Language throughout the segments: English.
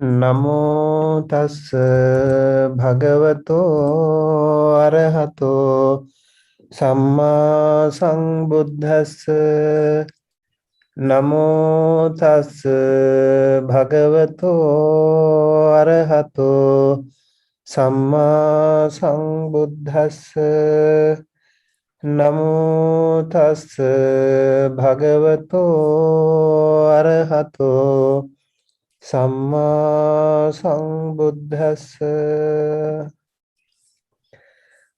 Namo tassa bhagavato arahato samma sambuddhassa. Namo tassa bhagavato arahato samma sambuddhassa. Namo tassa bhagavato arahato Samma Sambuddhassa.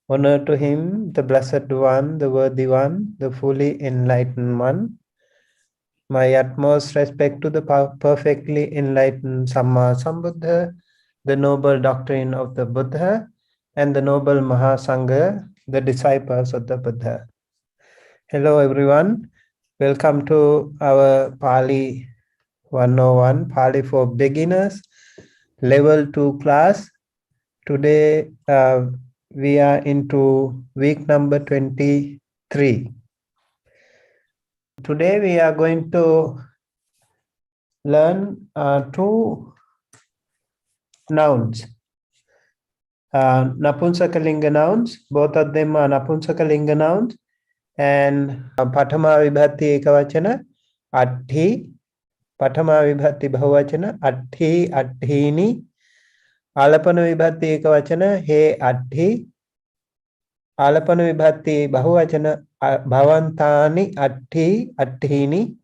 Honor to him, the Blessed One, the Worthy One, the fully enlightened one. My utmost respect to the perfectly enlightened Samma Sambuddha, the noble doctrine of the Buddha, and the noble Mahasangha, the disciples of the Buddha. Hello everyone, welcome to our Pali 101, Pali for beginners, level 2 class. Today we are into week number 23. Today we are going to learn two nouns, Napunsakalinga nouns. Both of them are Napunsakalinga nouns, and Pathama Vibhati Ekavachana, Athi, Pathama Vibhati Bahuvachana, Athi, Athini, Alapana Vibhati Ekavachana, He, Athi, Alapana Vibhati Bahuvachana, Bhavantani, Athi, Athini,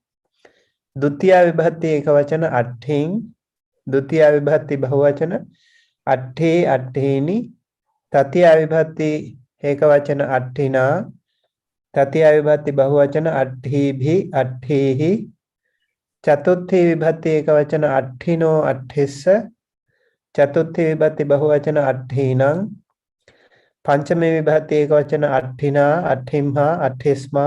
Dutiya Vibhati Ekavachana, Athing, Dutiya Vibhati Bahuvachana, Athi, Athini, Tatiya Vibhati Ekavachana, Athina, Tatiya Vibhati Bahuvachana, Athibhi, Athihi, Chatuthi Vibhati Ekavachana, Athino, Athissa, Chatuthi Vibhati Bahuvachana, Athinang, Panchami Vibhati Ekavachana, Athina, Athimha, Athisma,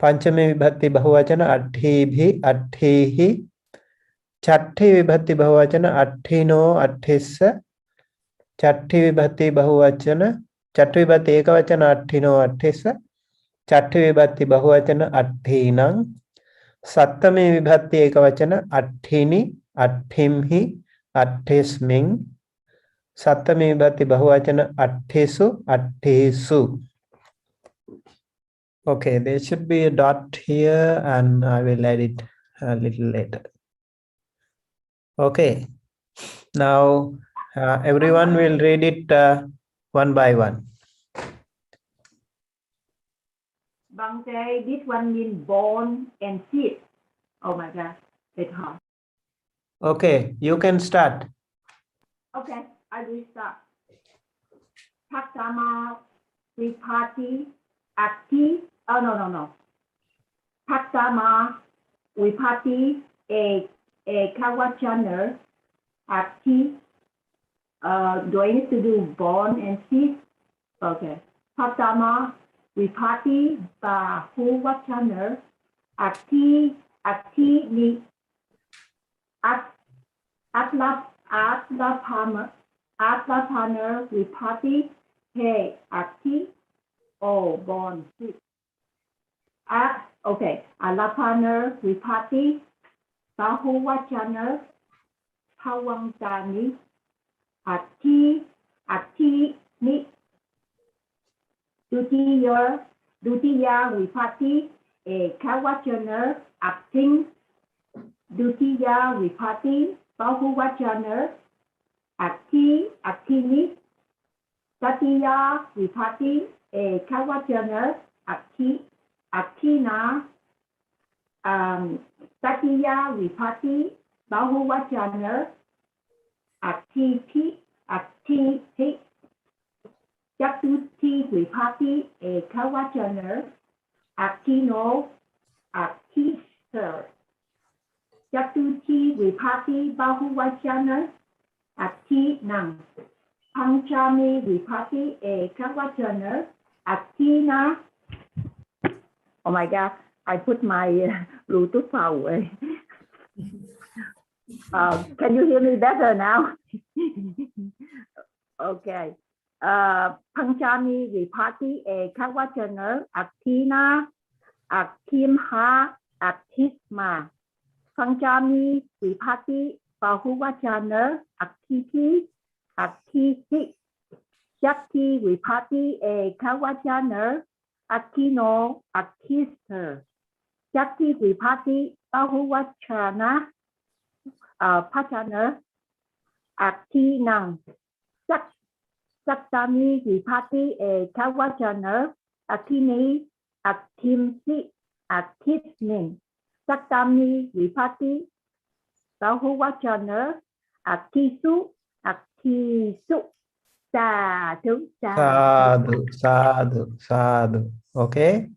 Panchami Vibhati Bahuvachana, Athibhi, Athihi, Chatti Vibhati Bahuvachana, Athino, Athissa, Chatti Vibhati Bahuvachana, Chatti Vibhati Ekavachana, Athino, Athissa, Chatti Vibhati Bahuvachana, Athinang, Sattami Vibhati Ekavachana, Athini, Athimhi, Athisming, Sattami Vibhati Bahuvachana, Athisu, Athisu. Okay, there should be a dot here and I will add it a little later. Okay, now everyone will read it one by one. Bhante, this one means bone and teeth. Oh my God, it's hard. Okay, you can start. Okay, I will start. Taksama Vipati Ati. Oh, no. Taksama Vipati a Kawachana Ati. Do I need to do bone and teeth? Okay. Taksama Vipati Bahuvachana Ati ni Atlapana Vipati He Ati O Bon okay. Alapana Vipati Bahuvachana Pawangtani Ati ni Dutiya Vipati a Kawachana Acting Dutiya Vipati Bahuvachana Atini Tatiya Vipati a Kawachana Atina Tatiya Vipati Bahuvachana Atiti Chatuthi Vipati a Kawachana Atino Atither Chatuthi Vipati Bahuvachana Atinang Panchami Vipati a Kawachana Atina. Oh my God, I put my Bluetooth far away. Can you hear me better now? Okay. Panchami Vipati a Kawachana Atina Akimha Aktisma Panchami Vipati Bahuvachana, Akiti, Akiti, Shakti, Vipati, Ekavachana, Akino, Akister, Shakti, Vipati, Bahuvachana, Pachana, Akinang, Saktami, Vipati, Ekavachana, Akini, Akimsi, Akismin, Saktami, Vipati, Bahuvachana, Akisu, Akisu, Sadhu, Sadhu, sadhu, sadhu. Okay.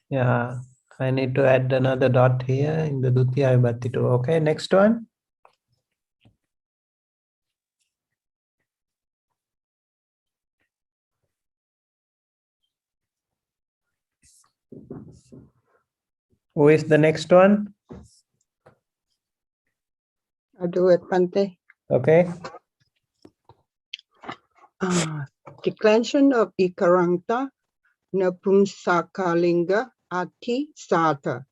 Yeah. I need to add another dot here in the Dutiya Vibhakti too. Okay. Next one. Who is the next one? I'll do it, Bante. Okay. Declension of Ikaranta, Napumsakalinga, Ati Sata,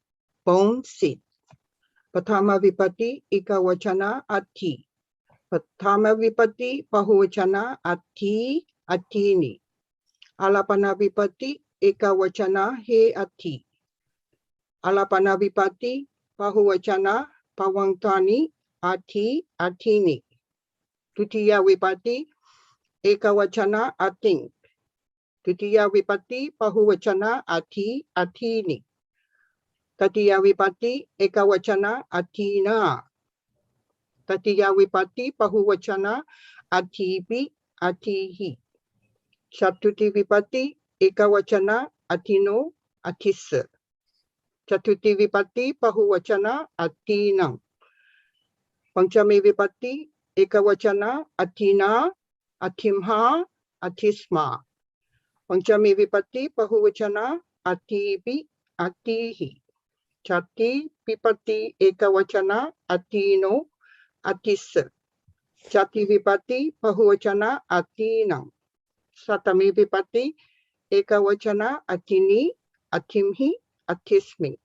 Bone Sit. Patama Vipati, Ikawachana, Ati. Patama Vipati, Bahuvachana, Ati, Atini. Alapana Vipati, Ikawachana, He Ati. Alapana Vipati, Bahuvachana, Pawangtani, Ati, Atini. Tutiya Vipati, Ekawachana, Ating. Titiya Vipati, Bahuvachana, Ati, Atini. Tatiya Vipati, Ekawachana, Atina. Tatiya Vipati, Bahuvachana, Atibi, Atihi. Chatuti Vipati, Ekawachana, Atino, Atissa. Chatuti Vipati, Bahuvachana, Atinam. Panchami Vipati, Ekawachana, Atina, Atimha, Atisma. Panchami Vipati, Bahuvachana, Atibi, Atihi. Chati Vipati, Ekawachana, Atino, Atissa. Chati Vipati, Bahuvachana, Atinam. Satami Vipati, Ekawachana, Atini, Atimhi, Atismi.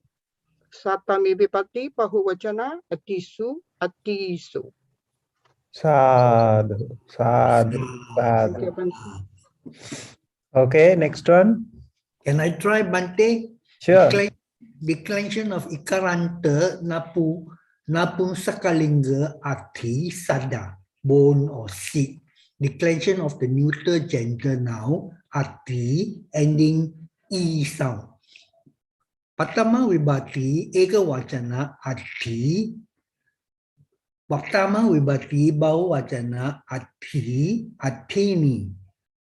Satami Vipati, Bahuvachana, Atisu, Atisu. Sadhu, sadhu, Thank sadhu. you, Bante. Okay, next one. Can I try, Bante? Sure. Declension of Ikaranta, Napumsakalinga, Ati, Sada, bone or seed. Declension of the neuter gender noun, Ati, ending E sound. Patama Vibhati, Ekavachana, Ati. Vaktama Vibhati, Bahuvachana, Ati, Atini.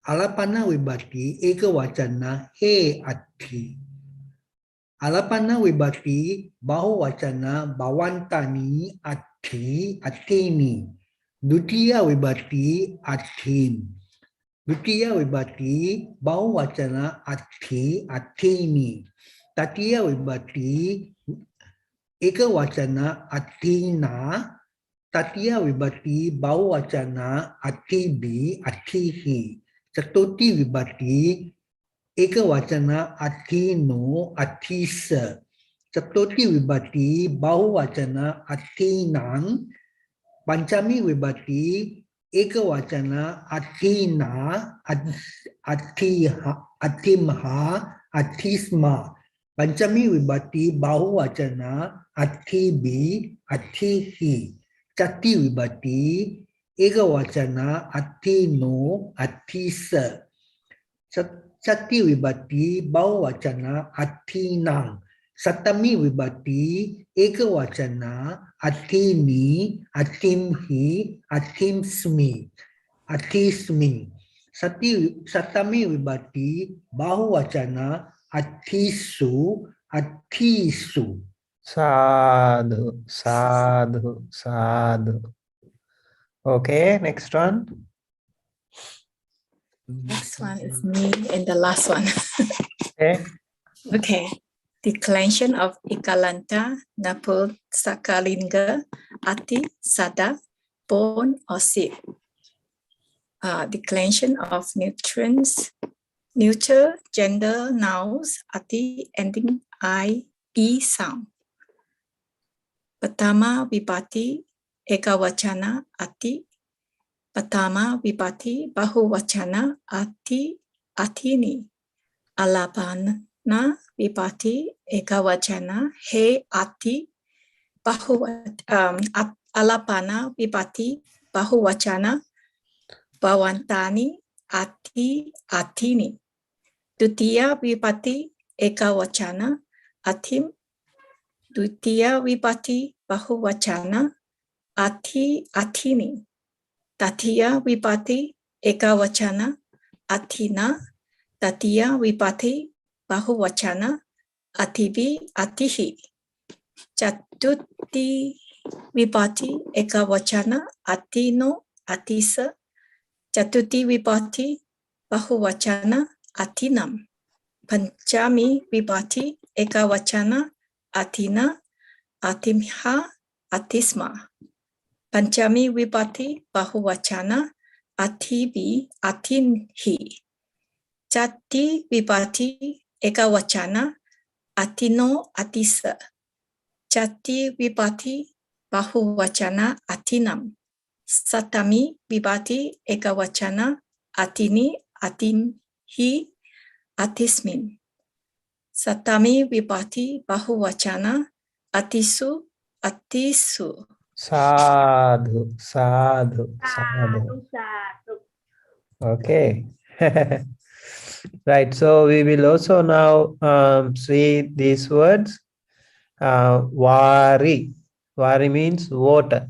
Alapana Vibhati, Ekavachana, He, Ati. Alapana Vibhati, Bahuvachana, Bhavantani, Ati, Atini. Dutiya Vibhati, Atin. Dutiya Vibhati, Bahuvachana, Ati, Atini. Tatiya Vibhati, Ekavachana, Atina. Tatiya Vibhati, Bahuvachana, Atibi, Atihi. Chatuti Vibhati, Ekavachana, Atino, Atisa. Chatuti Vibhati, Bahuvachana, Atinang. Panchami Vibhati, Ekavachana, Atina, Atiha, Atimha, Atisma. Panchami Vibhati, Bahuvachana, Atibi, Atihi. Chati Vibhati, Ekavachana, Atino, Atisa. Chati Vibhati, Bahuvachana, Atinang. Satami Vibhati, Ekavachana, Atini, Atimhi, Atimsmi, Atismi. Satami Vibhati, Bahuvachana, Atisu, Atisu. Sadhu, sadhu, sadhu. Okay, next one. Next one is me and the last one. Okay. Okay. Declension of Ikalanta, Napur, Sakalinga, Ati, Sada, bone or seed. Declension of neuter gender nouns, Ati, ending I, E sound. Patama Vibhati, ekawachana ati. Patama vipati bahuvachana ati atini. Alapana vipati ekawachana he ati alapana vipati bahuvachana bhavantani ati atini. Dutiya vipati ekawachana atim. Dutiya vipati bahuvachana ati atini. Tatiya vipati ekawachana atina. Tatiya vipati bahuvachana ativi atihi. Chatuti vipati ekawachana atino atisa. Chatuti vipati bahuvachana atinam. Panchami vipati ekawachana atina atimha atisma. Panchami vipati bahuvachana ativi atinhi. Chati vipati ekawachana atino atisa. Chati vipati bahuvachana atinam. Satami vipati ekawachana atini atimhi atismin. Satami vipati bahuvachana atisu atisu. Sadhu, sadhu, sadhu. Sadhu, sadhu. Okay. Right. So we will also now see these words. Vari. Vari means water.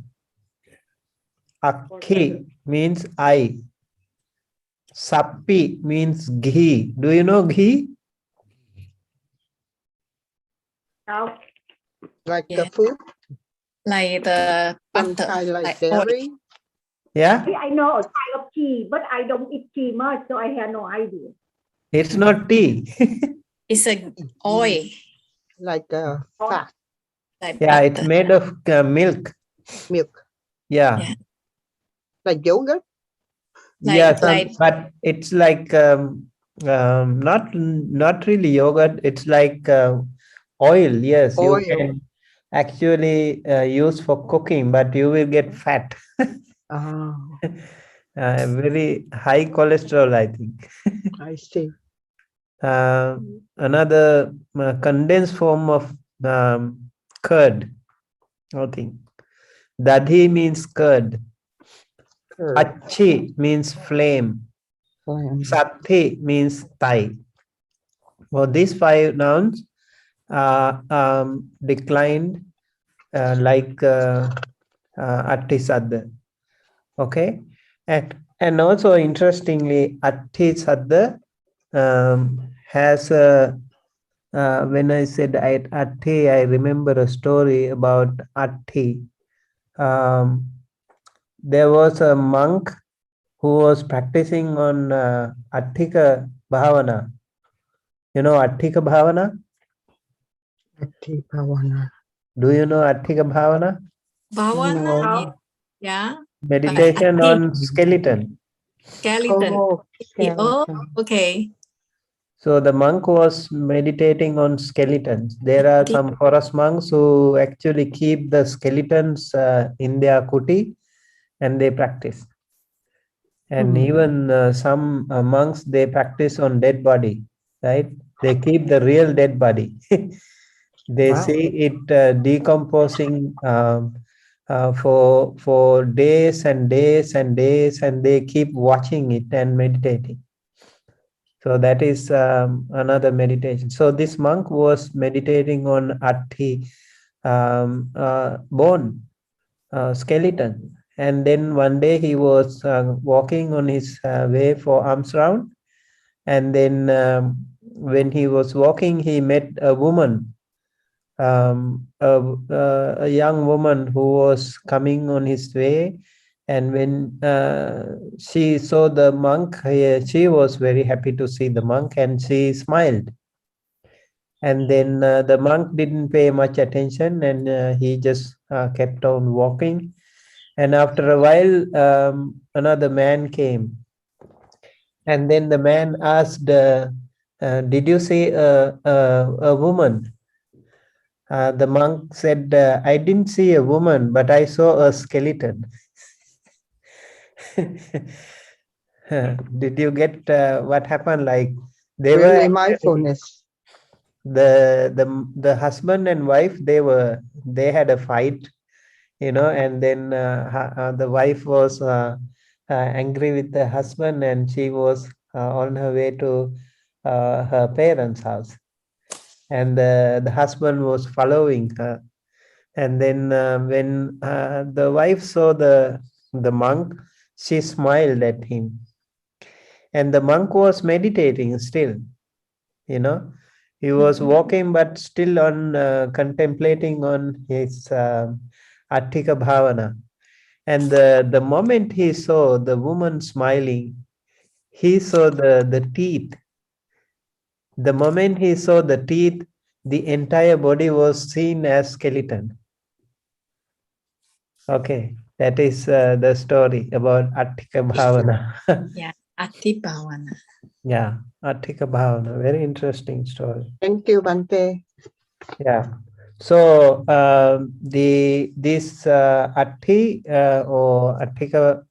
Akhi means eye. Sappi means ghee. Do you know ghee? Now, Like Yeah. the food, Like the some butter, kind like like oil. dairy. Yeah. I know a type of tea, but I don't eat tea much, so I have no idea. It's not tea. It's a oil, Like fat like Yeah, it's butter. made of milk. milk, Yeah. Yeah. like yogurt. Yeah, Like but it's like not really yogurt. It's like oil. Yes, you Oil. can actually use for cooking, but you will get fat. Oh, Very high cholesterol, I think. I see. Another condensed form of curd, I think. Dadhi means curd. Curd. Achi means flame. Sathi means thigh. Well, these 5 nouns declined like Attisadda. Okay, and also interestingly, Attisadda has a when I said Atti, I remember a story about Atti. There was a monk who was practicing on Attika Bhavana. You know Attika Bhavana? Ati Bhavana. Do you know Attika Bhavana? Bhavana, No. How? yeah. Meditation Atti. on skeleton. Skeleton. Oh, Oh, skeleton. okay. So the monk was meditating on skeletons. There are some forest monks who actually keep the skeletons in their kuti and they practice. And even some monks, they practice on dead body, right? They keep the real dead body. They Wow. see it decomposing for days and days and days, and they keep watching it and meditating. So that is another meditation. So this monk was meditating on Atti, bone, skeleton. And then one day he was walking on his way for alms round. And then when he was walking, he met a woman, a young woman who was coming on his way. And when she saw the monk, she was very happy to see the monk and she smiled. And then the monk didn't pay much attention and he just kept on walking. And after a while, another man came. And then the man asked, did you see a woman? The monk said, I didn't see a woman, but I saw a skeleton. Did you get what happened? Like they were Really actually, mindfulness. the husband and wife, they had a fight, and then the wife was angry with the husband, and she was on her way to her parents' house, and the husband was following her. And then when the wife saw the monk, she smiled at him, and the monk was meditating still. He was walking, but still on contemplating on his Attika Bhavana. And the moment he saw the woman smiling, he saw the teeth. The moment he saw the teeth, the entire body was seen as skeleton. Okay, that is the story about Attika Bhavana. Yeah, Ati Bhavana. Yeah, Attika Bhavana, very interesting story. Thank you, Bante. Yeah. So this Atti or Attika,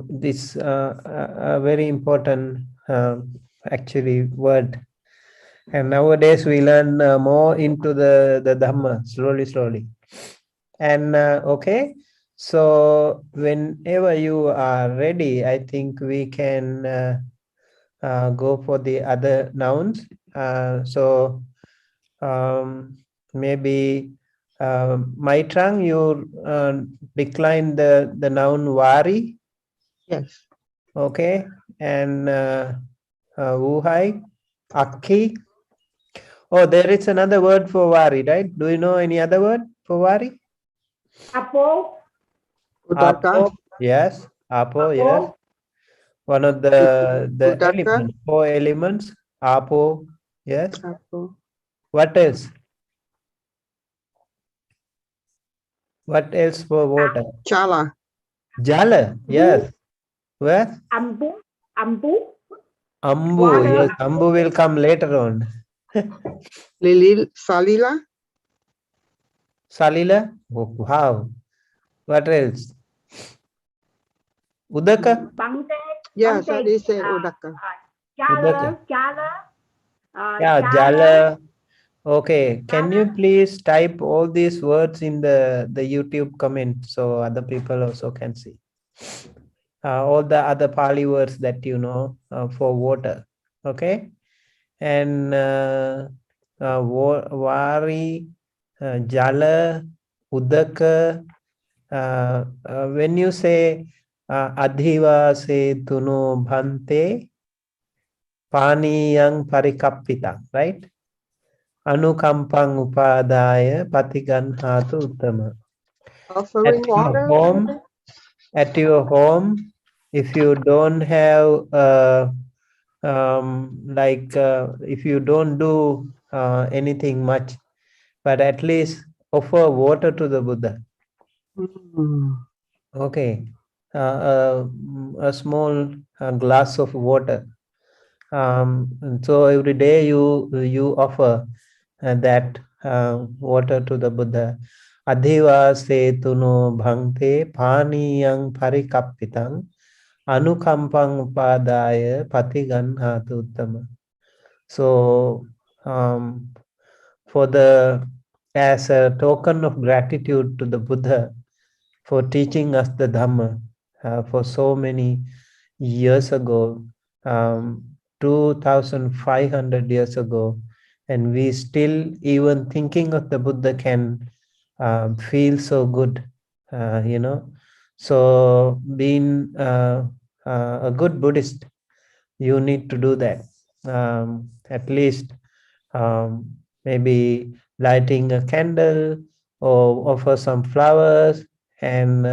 this a very important actually word. And nowadays we learn more into the Dhamma slowly. And okay, so whenever you are ready, I think we can go for the other nouns. So maybe Maitrang, you decline the noun wari, Yes. okay, and Wuhai, Akki. Oh, there is another word for wari, right? Do you know any other word for wari? Apo, Udaka. Apo, yes. Apo, yes. Apo, One of the Udaka. elements, 4 elements. Apo, yes. Apo. What else? What else for water? Chala. Jala, yes. Where? Ambu, Ambu, water, yes. Ambu will come later on. Lilil. Salila. Salila, oh, wow. What else? Udaka, Bante, Yes, I Bante, did say Udaka. Udaka. Chala, Yeah, Chala, Jala. Okay, can you please type all these words in the YouTube comment so other people also can see? All the other Pali words that you know for water. Okay, and Wari, Jala, Udaka. When you say Adhiva se tunu bhante paniyang parikapita, right? Anukampang upadaya patiganhatu uttama. Offering water. Bante? At your home, if you don't have if you don't do anything much, but at least offer water to the Buddha. Okay, a small glass of water. And so every day you offer that water to the Buddha. Adhiva setuno bhangte paniyang parikapitang anukampang upadaya patiganhatu uttama. So as a token of gratitude to the Buddha for teaching us the Dhamma for so many years ago, 2,500 years ago, and we still even thinking of the Buddha can feel so good, So being a good Buddhist, you need to do that. At least maybe lighting a candle or offer some flowers and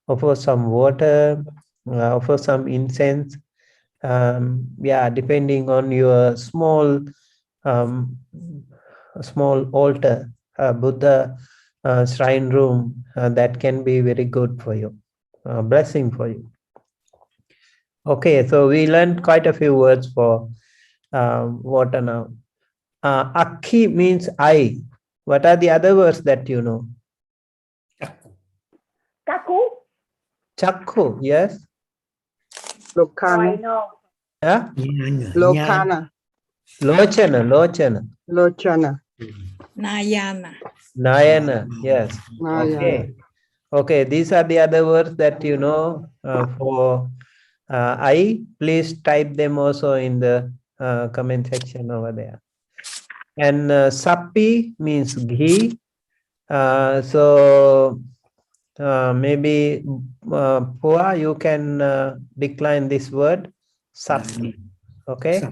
offer some water, offer some incense. Depending on your um, small altar, Buddha shrine room, that can be very good for you, blessing for you. Okay, so we learned quite a few words for water now. Akhi means I. What are the other words that you know? Kaku. Chakku, yes. Oh, I Lokana. know. Yeah. Lokana. Lochana, Lochana. Lochana. Nayana. Nayana, yes. Nayana. Okay. Okay, these are the other words that you know for I. Please type them also in the comment section over there. And sappi means ghee. So maybe Pua, you can decline this word sappi. Okay.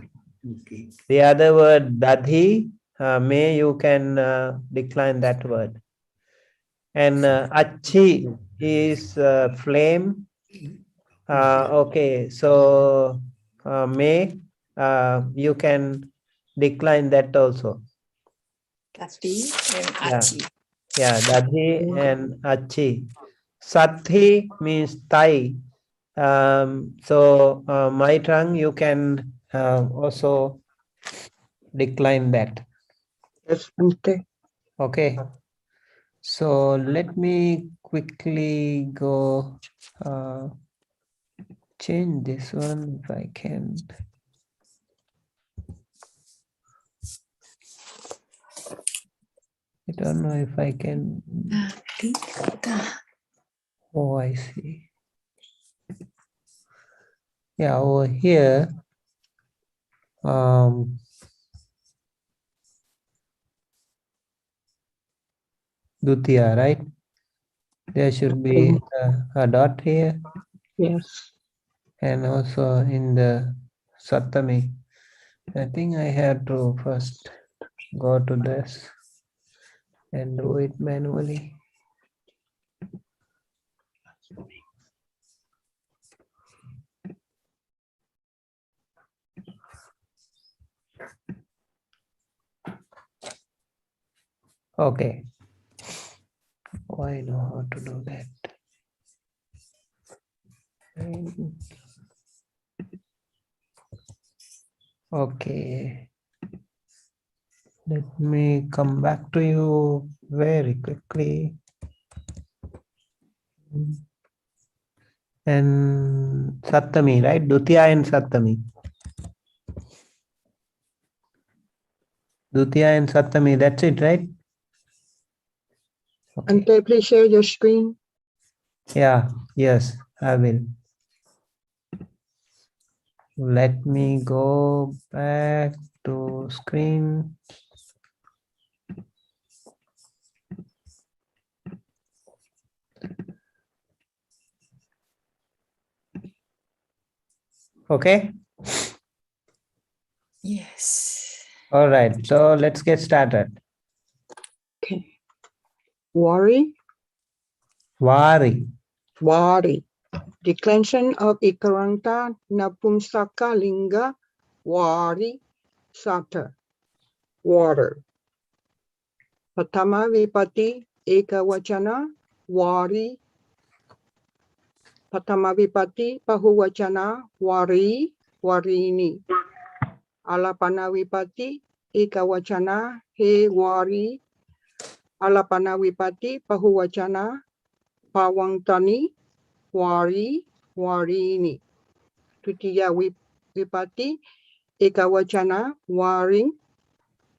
Okay. The other word dadhi, may you can decline that word. And achi is flame. Okay, so may you can decline that also. Tati and Yeah. Achi. Yeah, dadhi and achi. Sathi means thigh. So my tongue, you can also decline that. Yes, Bhante. Okay. So let me quickly go change this one if I can. I don't know if I can. Tati. Ta. Oh, I see. Yeah, over here. Dutiya, right? There should be a dot here, Yes. and also in the Satami. I think I have to first go to this and do it manually. Okay. Oh, I know how to do that. Okay. Let me come back to you very quickly. And Sattami, right? Dutiya and Sattami. Dutiya and Sattami, that's it, right? Okay. Bhante, please share your screen. Yeah, yes, I will. Let me go back to screen. Okay. Yes. All right. So let's get started. Okay. Worry. Vari. Worry. Declension of Ikaranta Napumsaka Linga. Worry. Sata. Water. Patama Vipati Ekawachana. Worry. Patama Vipati Pahuvachana. Worry. Warini. Alapana Vipati Ekawachana. He worry. Alapana Vipati Pahuvachana. Pawangtani. Wari. Warini. Tutiya Vipati Ekawachana. Waring.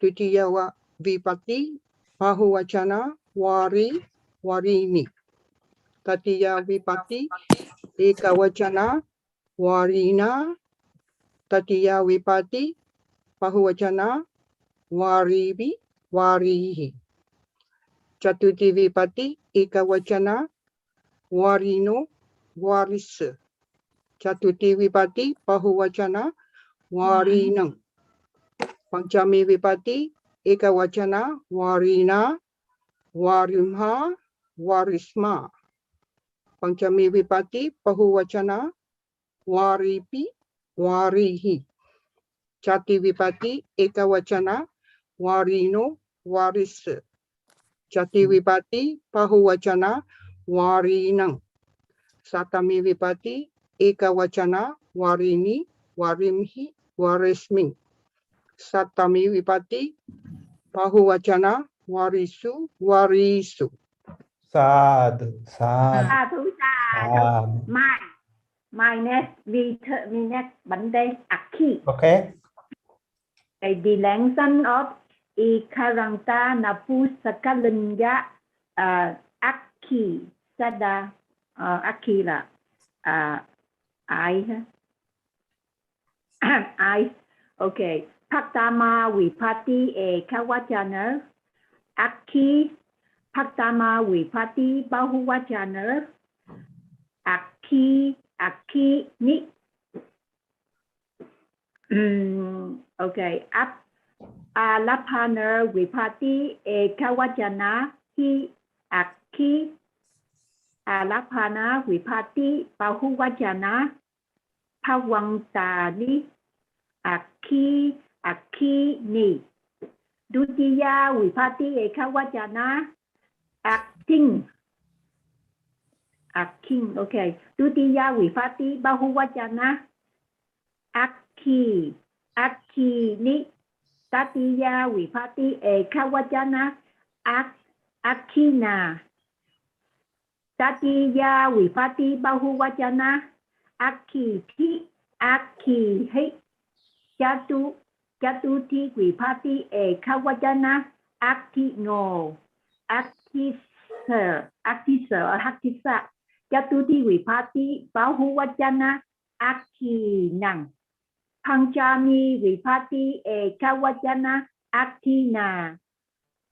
Tutiya Vipati Pahuvachana. Wari. Warini. Tatiya Vipati Ekawachana. Warina. Tatiya Vipati Pahuvachana. Waribi. Warihi. Chatuti Vipati Ekawachana. Warino. Waris. Chatuti Vipati Pahuvachana. Warinam. Panchami Vipati Ekawachana. Warina. Warimha. Warisma. Panchami Vipati Pahuvachana. Waripi. Warihi. Chati Vipati Ekawachana. Warino. Waris. Chati Vipati Pahuvachana. Warinam. Satami Vipati Ekawachana. Warini. Warimhi. Warismi. Satami Vipati Pahuvachana. warisu, warisu. Sadhu, sadhu, Sa thú sa sadhu. my next Bante Akhi. Okay. The lengthen of Ikaranta Napusakalinga Akhi Sada Akhi là I I okay. Paktama Vipati Ekawachana Akhi Paktama Vipati Bahuvachana Akhi Ni. Okay. Alapana Vipati Ekawachana Hi Akhi Alapana Vipati Bahuvachana Pawangtani Akhi Ni. Dutiya Vipati Ekawachana Acting. Okay. Dutiya Vipati Bahuvachana Akhi Ni. Tatiya Vipati Ekawachana Akhina. Tatiya Vipati Bahuvachana Akhi Chatuti Vipati Ekawachana Akhino. Akhisa or Hakisa. Chatuti Vipati Bahuvachana Akhinang. Panchami Vipati Ekawachana Akhina.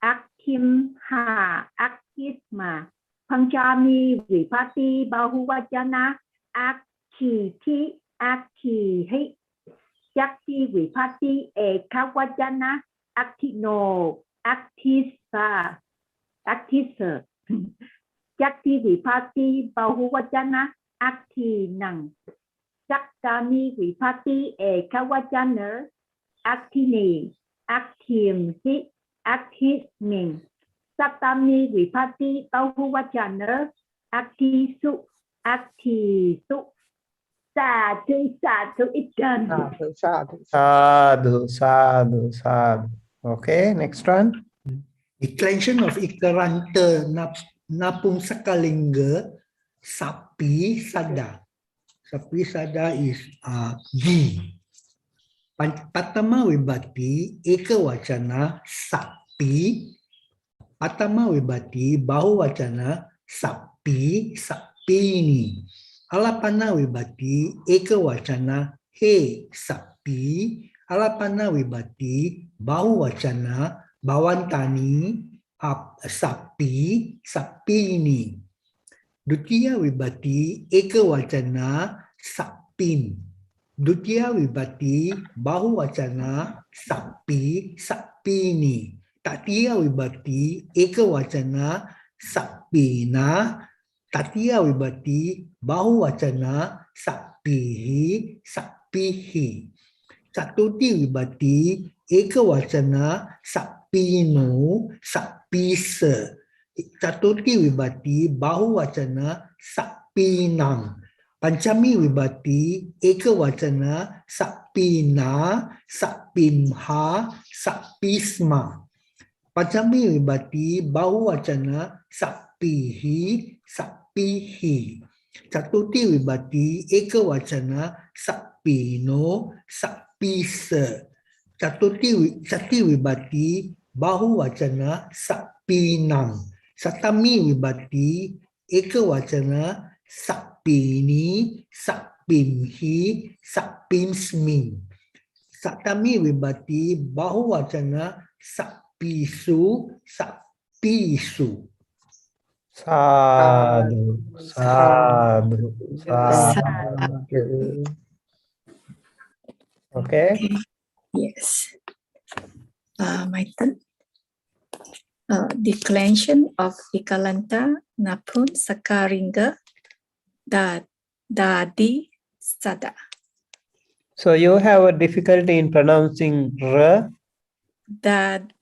Akhimha. Akhisma. Panchami Vipati Bahuvachana Akhiti. Akhihi. Yakti Vipati Ekawachana Akhino. Akhisa. Yakti Vipati Bahuvachana Akhinang. Saktami Vipati Ekawachana Akhini. Akhimhi. Akhismin. Saktami Vipati Bahuvachana Akhisu. Sadhu, it's done. Sadhu. Sadhu, sadhu, sadhu. Okay, next one. Declension of Ikaranta Napumsakalinga Sapi Sada. Sapi Sada is G. Patama Vibhati Ekawachana Sapi. Patama Vibhati Bahuvachana Sapi Sapini. Alapana Vibhati Ekawachana He Sapi. Alapana Vibhati Bahuvachana Bhavantani Sapi Sapini. Dutiya Vibhati Ekawachana Sapin. Dutiya Vibhati Bahuvachana Sapi Sapini. Tatiya Vibhati Ekawachana Sapina. Tatiya Vibhati Bahuvachana Sapihi Sapihi. Chatuti Vibhati Ekawachana Sapino Sapisa. Chatuti Vibhati Bahuvachana Sapinam. Panchami Vibhati Ekawachana Sapina Sapimha Sapisma. Panchami Vibhati Bahuvachana Sapihi Sapihi. Chatuti Vibhati Ekawachana Sapino Sapisa. Chati Vibhati Bahuvachana Sapinam. Satami Vibhati Ekawachana Sapini Sapimhi Sapimsmin. Satami Vibhati Bahuvachana Sapisu Sapisu. Sadhu, sadhu, sadhu. Okay. Yes. My turn. Declension of Ikalanta Napun Sakaringa Dadi Sada. So you have a difficulty in pronouncing R, Dadi.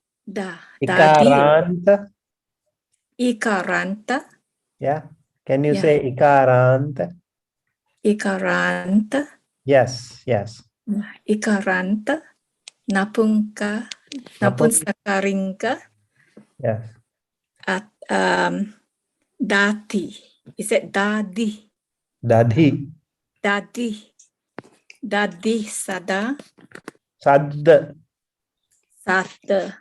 Ikaranta. Ikaranta. Yeah. Can you Yeah. say Ikaranta? Ikaranta. Yes, yes. Ikaranta. Napun Sakaringa Yes. Dati. Is it dadi? Dadhi. Dadi. Dadi sada. Sadda. Sada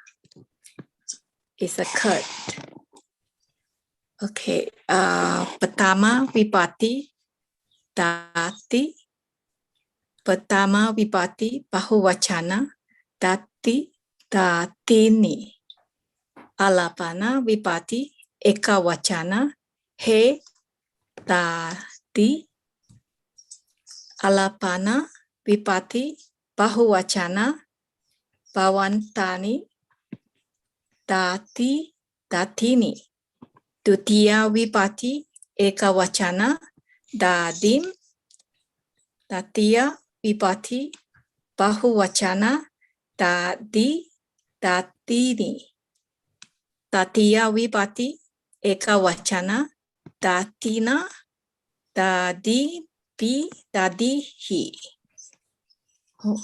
is a curd. Okay. Pertama vipati dati. Pertama vipati bahuvacana dati datini. Alapana vipati ekawacana he dati. Alapana vipati bahuvacana bawantani dati datini. Tutiya vipati ekawacana dadim. Tatiya vipati bahuvacana dadi datini. Tatiya vipati ekawacana datina dadi pi dadihi. Oh,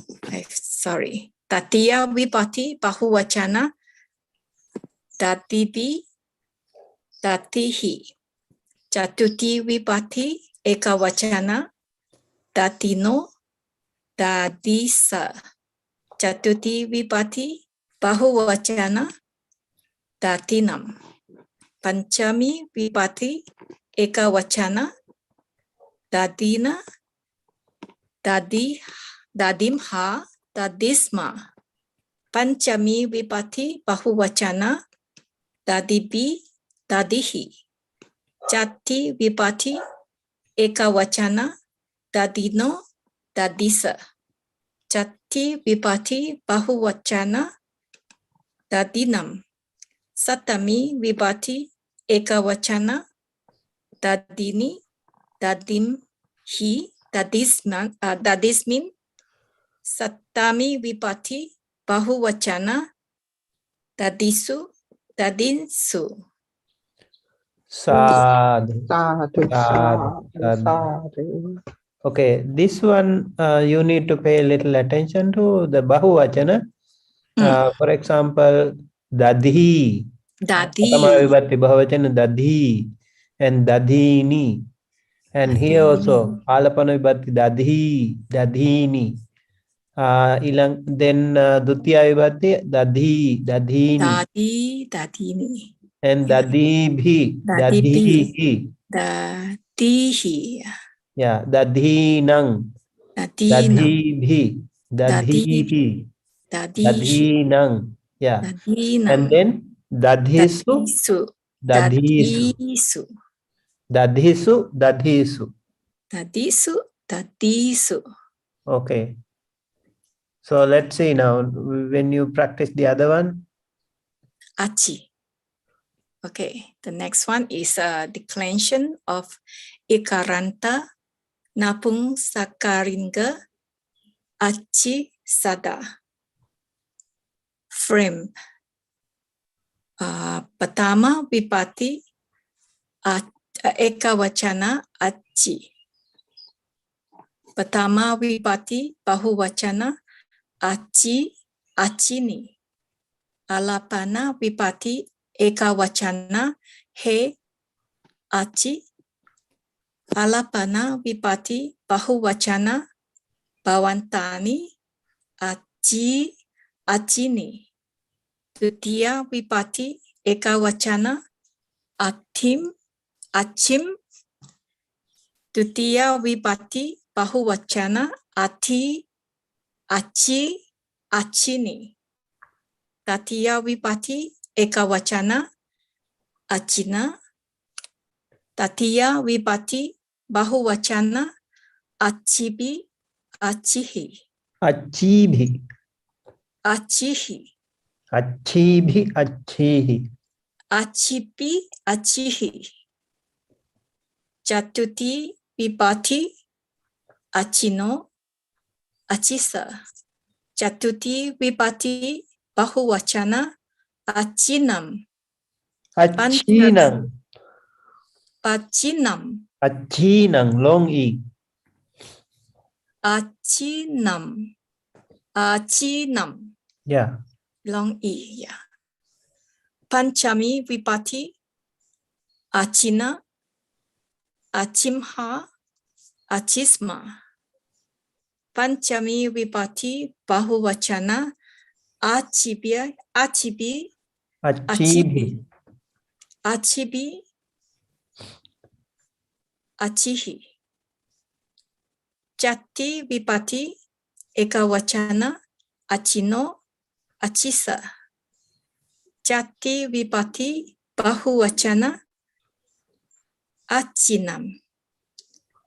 sorry. Tatiya vipati bahuvacana dadibi datihi. Chatuti vipati ekawacana datino dadisa. Chatuti vipati bahuvacana datinam. Panchami vipati ekawacana dadina dadimha dadisma. Panchami vipati bahuvacana dadibi dadihi. Chati vipati ekawacana dadino dadisa. Chati vipati bahuvacana dadinam. Satami vipati ekawacana dadini dadimhi dadismin. Satami vipati bahuvacana dadisu dadinsu. Sadhu. Sadhu, Sadhu. sadhu, Sadhu. sadhu. Okay, this one you need to pay a little attention to the bahuvachana. For example, dadhi. Pratama Dadi. vibhati bahuvachana dadhi and dadhini. And here also, alapana vibhati dadhi, dadhini. Then dutiya vibhati dadhi, dadhini. Dadi dadini. And Yeah. dadibhi, Dadibi. dadhihi. Dadihi. Yeah, dadhinang, Dadinam. dadhibhi, dadhihi, Dadihi. dadhinang. Yeah. And Dadinam. then dadhisu, Dadisu. dadhisu, Dadisu. dadhisu, dadhisu. Dadisu. Dadisu. Okay. So let's see now, when you practice the other one. Achi. Okay, the next one is a declension of Ikaranta Napung Sakaringa Achi Sada. Frame. Pertama vipati ekawacana achi. Pertama vipati bahuvacana achi achini. Alapana vipati ekawacana he achi. Alapana vipati bahuvacana bawantani achi achini. Tutiya vipati ekawacana atim achim. Tutiya vipati bahuvacana ati achi achini. Tatiya vipati ekawacana achina. Tatiya vipati bahuvacana achibi achihi. Achibhi, Achihi. achibhi, achihi. Achibi achihi. Chatuti vipati achino achisa. Chatuti vipati bahuvacana achinam. Achinang, Achinam. achinang, long E. Achinam. Achinam. Yeah. Long E, yeah. Panchami Vipati, Achina, Achimha, Achisma. Panchami Vipati Bahuvachana, Achibi, Achibi. Achibi, Achihi. Jati Vipati Ekawachana, Achino, Achisa. Jati Vipati Bahuvachana, Achinam.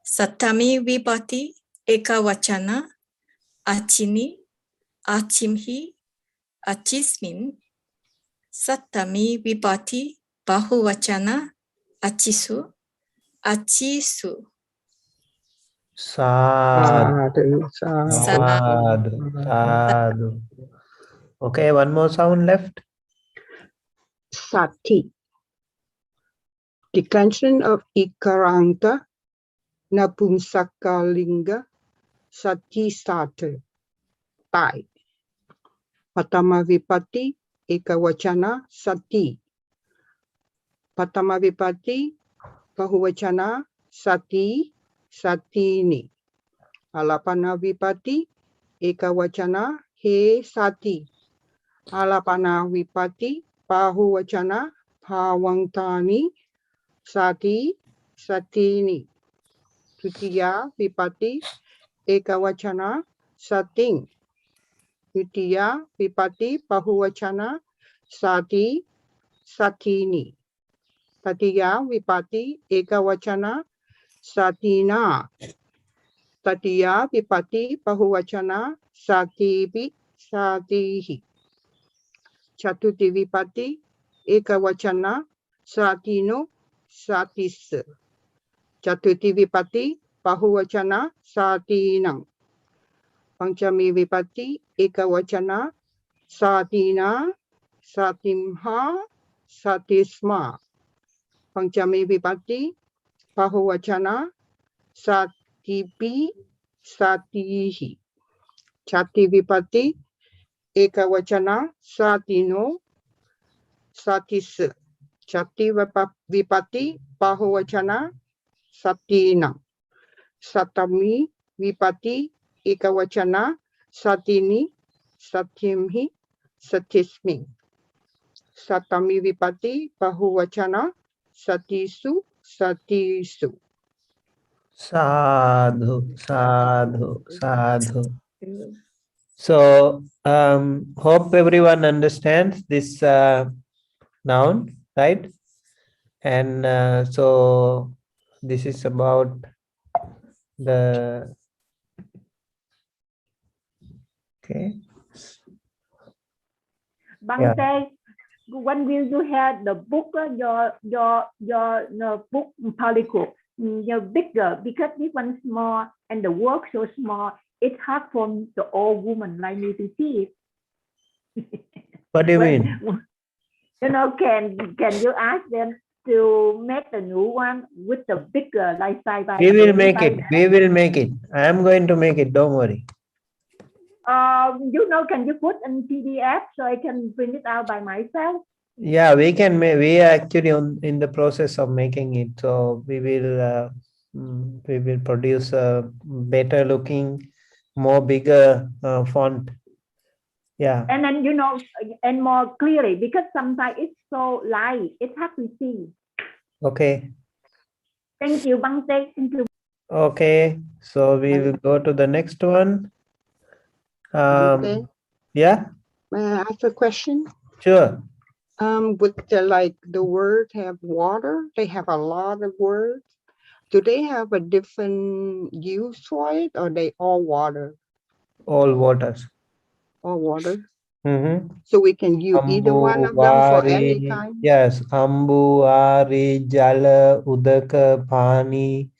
Satami Vipati Ekawachana, Achini, Achimhi, Achismin. Satami Vipati Bahuvachana, Achisu, Achisu. Sadhu. Sadhu, sadhu. Sadhu. Sadhu. Okay, one more sound left. Sati. Declension of Ikaranta, Napumsakalinga, Sati starter. Tai. Patama Vipati, Ekawachana, Sati. Patama Vipati, Bahuvachana, Sati, Satini. Alapana Vipati, Ekawachana, He Sati. Alapana Vipati, Bahuvachana, Bhavantani, Sati, Satini. Tutiya Vipati, Ekawachana, Sating. Tutiya Vipati, Bahuvachana, Sati, Satini. Tatiya Vipati, Ekawachana, Satina. Tatiya Vipati, Bahuvachana, Satibi, Satihi. Chatuti Vipati, Ekawachana, Satino, Satis. Chatuti Vipati, Bahuvachana, Satinang. Panchami Vipati, Ekawachana, Satina, Satimha, Satisma. Panchami Vipati, Bahuvachana, Satipi, Satihi. Chati Vipati, Ekawachana, Satino, Satis. Chati Vipati, Bahuvachana, Satina. Satami Vipati, Ekawachana, Satini, Satimhi, Satismi. Satami Vipati, Bahuvachana, Satisu, Satisu. Sadhu. Sadhu. Sadhu. So, hope everyone understands this noun, right? And so, this is about the, okay. Bante, when will you have the book, your book, Palico, your bigger, because this one small and the work so small, it's hard for the old woman like me to see it. What do you When- mean? You know, can you ask them to make the new one with the bigger, like side by We will side make by it. We will make it. I am going to make it. Don't worry. You know, can you put in PDF so I can print it out by myself? Yeah, we can. We are actually in the process of making it. So we will produce a better looking, more bigger font. Yeah. And then, you know, and more clearly, because sometimes it's so light, it's hard to see. Okay. Thank you, Bante. Thank you. Okay. So we will go to the next one. Okay. Yeah. May I ask a question? Sure. Would the word have water? They have a lot of words. Do they have a different use for it, or they all water? All waters. All water. Mm-hmm. So we can use either one of them for any Vari, kind. yes, Ambu, Ari, Jala, Udaka, Pani,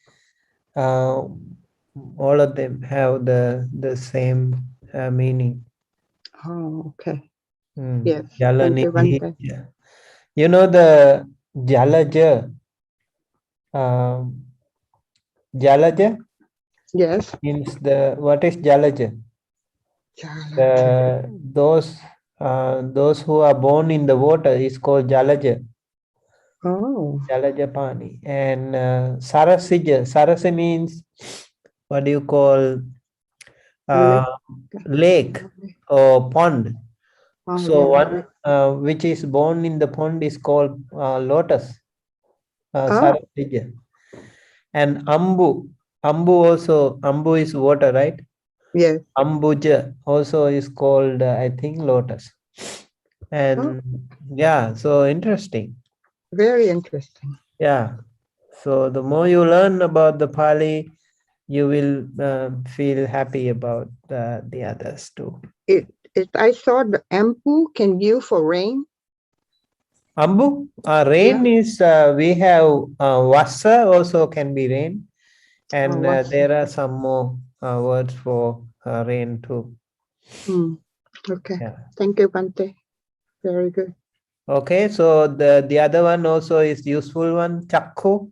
all of them have the same meaning. Oh, okay. Mm. Yes. Jala Thank you, Nidhi, Bante. yeah. You know the Jalaja? Jalaja Yes. means what is Jalaja? Those Those who are born in the water is called Jalaja. Oh, Jalajapani. And Sarasija. Sarasa means, what do you call, lake. lake or pond. Oh, So yeah. one which is born in the pond is called lotus, Oh, Sarasija. And Ambu. Ambu is water, right? yes. Ambuja also is called, I think, lotus. And Oh, yeah, so interesting. very interesting. Yeah. So the more you learn about the Pali, you will feel happy about the others too. I saw the ampu can use for rain. Ambu, rain is, we have Vasa also can be rain. And What's there are some more words for rain too. Okay. Yeah. Thank you, Bante. Very good. Okay, so the other one also is useful one, Chakku.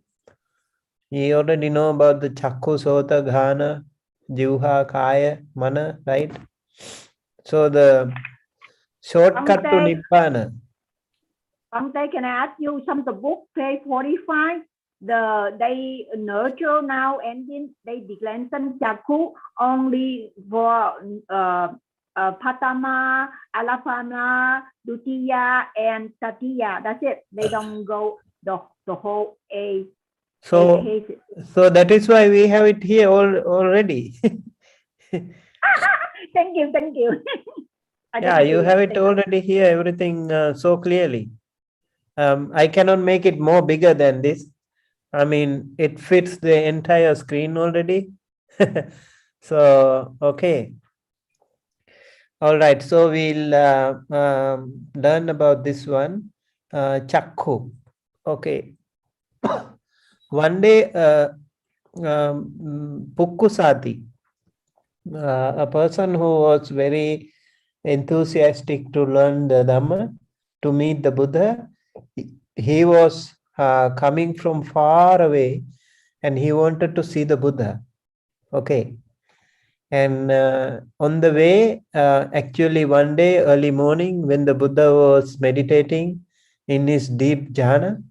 You already know about the Chakku, Sota, Ghana, Jivha, Kaya, Mana, right? So the shortcut to Bante, Nibbana. Bante, can I ask you some the book page 45? They nurture now and then they declare some Chaku only for Patama, Alapana, Dutiya, and Tatiya. That's it. They don't go the whole eight So cases. so that is why we have it here already. Thank you, thank you. Yeah, you have it already here, everything so clearly. I cannot make it more bigger than this. I mean, it fits the entire screen already. So, okay. All right. So we'll learn about this one, Chakku. Okay. One day, Pukkusati, a person who was very enthusiastic to learn the Dhamma, to meet the Buddha, he was coming from far away and he wanted to see the Buddha. Okay. And on the way, actually one day early morning when the Buddha was meditating in his deep jhana,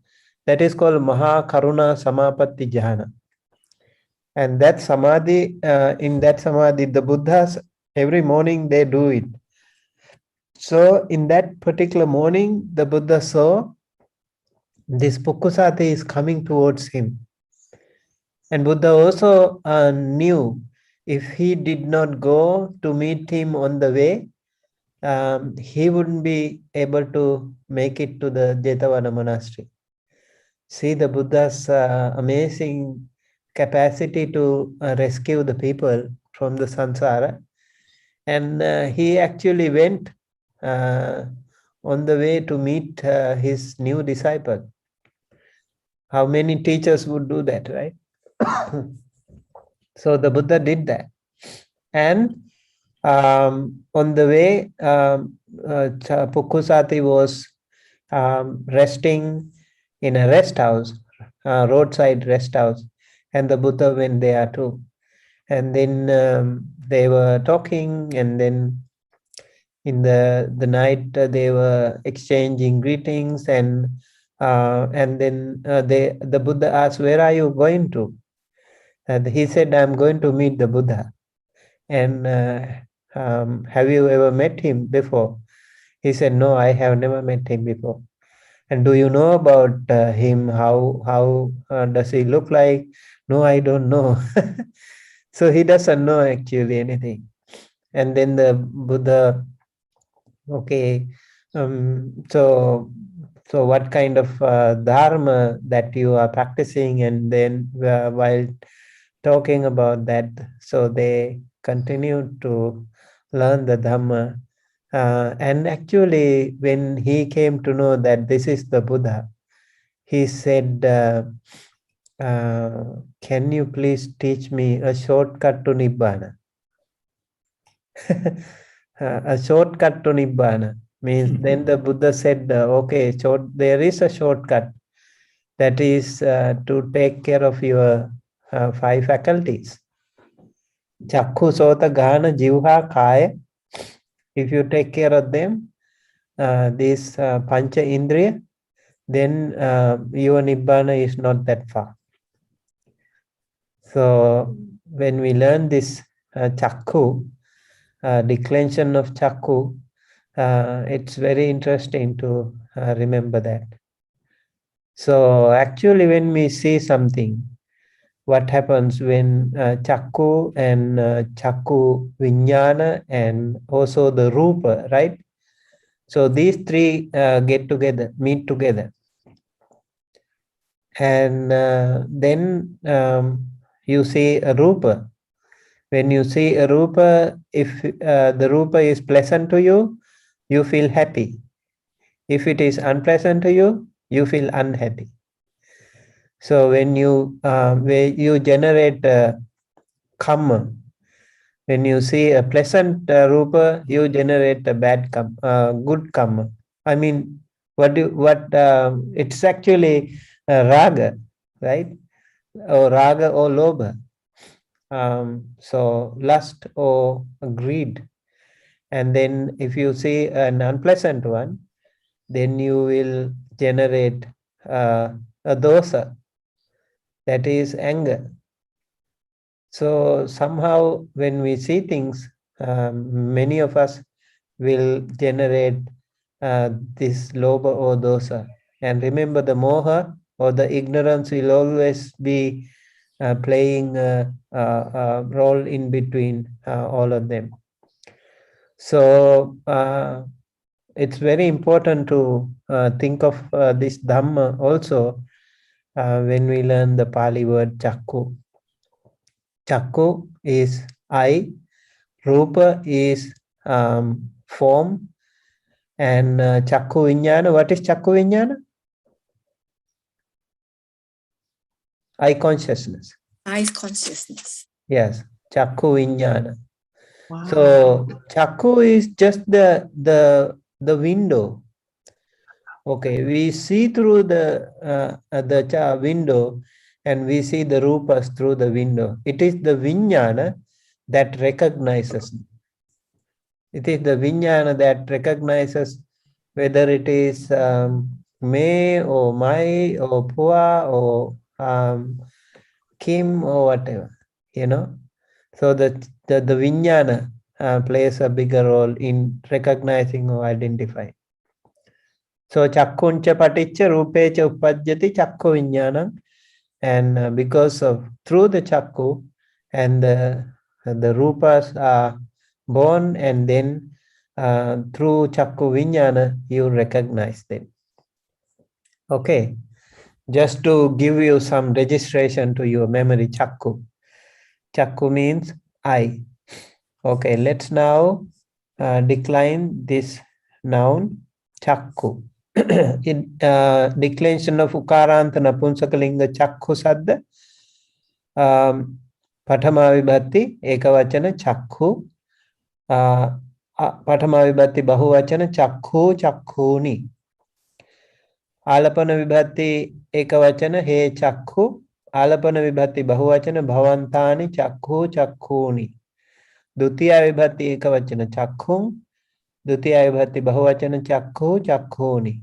that is called Maha Karuna Samapatti Jhana. And that samadhi, in that samadhi, the Buddhas, every morning they do it. So in that particular morning, the Buddha saw this Pukkusati is coming towards him. And Buddha also knew if he did not go to meet him on the way, he wouldn't be able to make it to the Jetavana monastery. See the Buddha's amazing capacity to rescue the people from the samsara. And he actually went on the way to meet his new disciple. How many teachers would do that, right? So the Buddha did that. And on the way, Pukkusati was resting in a rest house, roadside rest house, and the Buddha went there too. And then they were talking, and then in the night they were exchanging greetings, and then the Buddha asked, "Where are you going to?" And he said, "I'm going to meet the Buddha." And have you ever met him before? He said, "No, I have never met him before." And do you know about him? How does he look like? No, I don't know. So he doesn't know actually anything. And then the Buddha, okay, so what kind of dharma that you are practicing? And then while talking about that, so they continued to learn the Dhamma. And actually, when he came to know that this is the Buddha, he said, can you please teach me a shortcut to Nibbana? A shortcut to Nibbana means then the Buddha said, okay, there is a shortcut, that is to take care of your 5 faculties. Chakku, Sota, Ghana, Jivha, Kaya. If you take care of them, this Pancha Indriya, then your Nibbana is not that far. So when we learn this Chakku, declension of Chakku, it's very interesting to remember that. So actually when we see something, what happens when Chakku and Chakku Vijnana and also the Rupa, right? So these three get together, meet together. And then you see a Rupa. When you see a Rupa, if the Rupa is pleasant to you, you feel happy. If it is unpleasant to you, you feel unhappy. So when you generate karma, when you see a pleasant Rupa, you generate a bad karma, good karma. I mean, it's actually raga, right? Or raga or lobha. So lust or greed. And then if you see an unpleasant one, then you will generate a dosa, that is anger. So somehow when we see things, many of us will generate this lobha or dosa. And remember, the moha or the ignorance will always be playing a role in between all of them. So it's very important to think of this Dhamma also when we learn the Pali word Chakku. Chakku is eye, Rupa is form, and Chakku Vijnana. What is Chakku Vijnana? Eye consciousness. Eye consciousness. Yes, Chakku Vijnana. Wow. So Chakku is just the window. Okay, we see through the window, and we see the rupas through the window. It is the Vijnana that recognizes. It is the Vijnana that recognizes whether it is me or my or Pua or Kim or whatever, you know. So the Vijnana plays a bigger role in recognizing or identifying. So chakkuncha paticca rupecha uppajjati chakku vijnanam, and because of through the chakku and the rupas are born, and then through chakku vijnana you recognize them. Okay, just to give you some registration to your memory, chakku. Chakku means eye. Okay, let's now decline this noun chakku. In declension of ukaranta napunsakalinga chakku sadda, pathama vibhatti ekavachana chakku, pathama vibhatti bahuvachana chakku chakkuni, alapana vibhatti ekavachana he chakku, alapana vibhatti bahuvachana bhavantani chakku chakkuni, dutiya vibhatti ekavachana chakkung, dutiya vibhatti bahuvachana chakku chakkuni,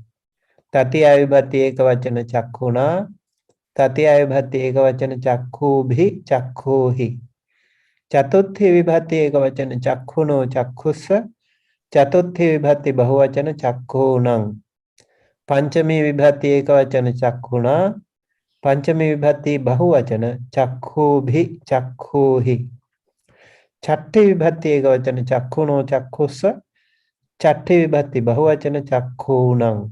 तृतीया विभक्ति एकवचन चक्षुना, तृतीया विभक्ति एकवचन चक्षुभि चक्षुहि, चतुर्थी विभक्ति एकवचन चक्षुनो चक्षुष, चतुर्थी विभक्ति बहुवचन चक्षुणं, पंचमी विभक्ति एकवचन चक्षुना, पंचमी विभक्ति बहुवचन चक्षुभि चक्षुहि, छठी विभक्ति एकवचन चक्षुनो चक्षुष, छठी विभक्ति बहुवचन चक्षुणं,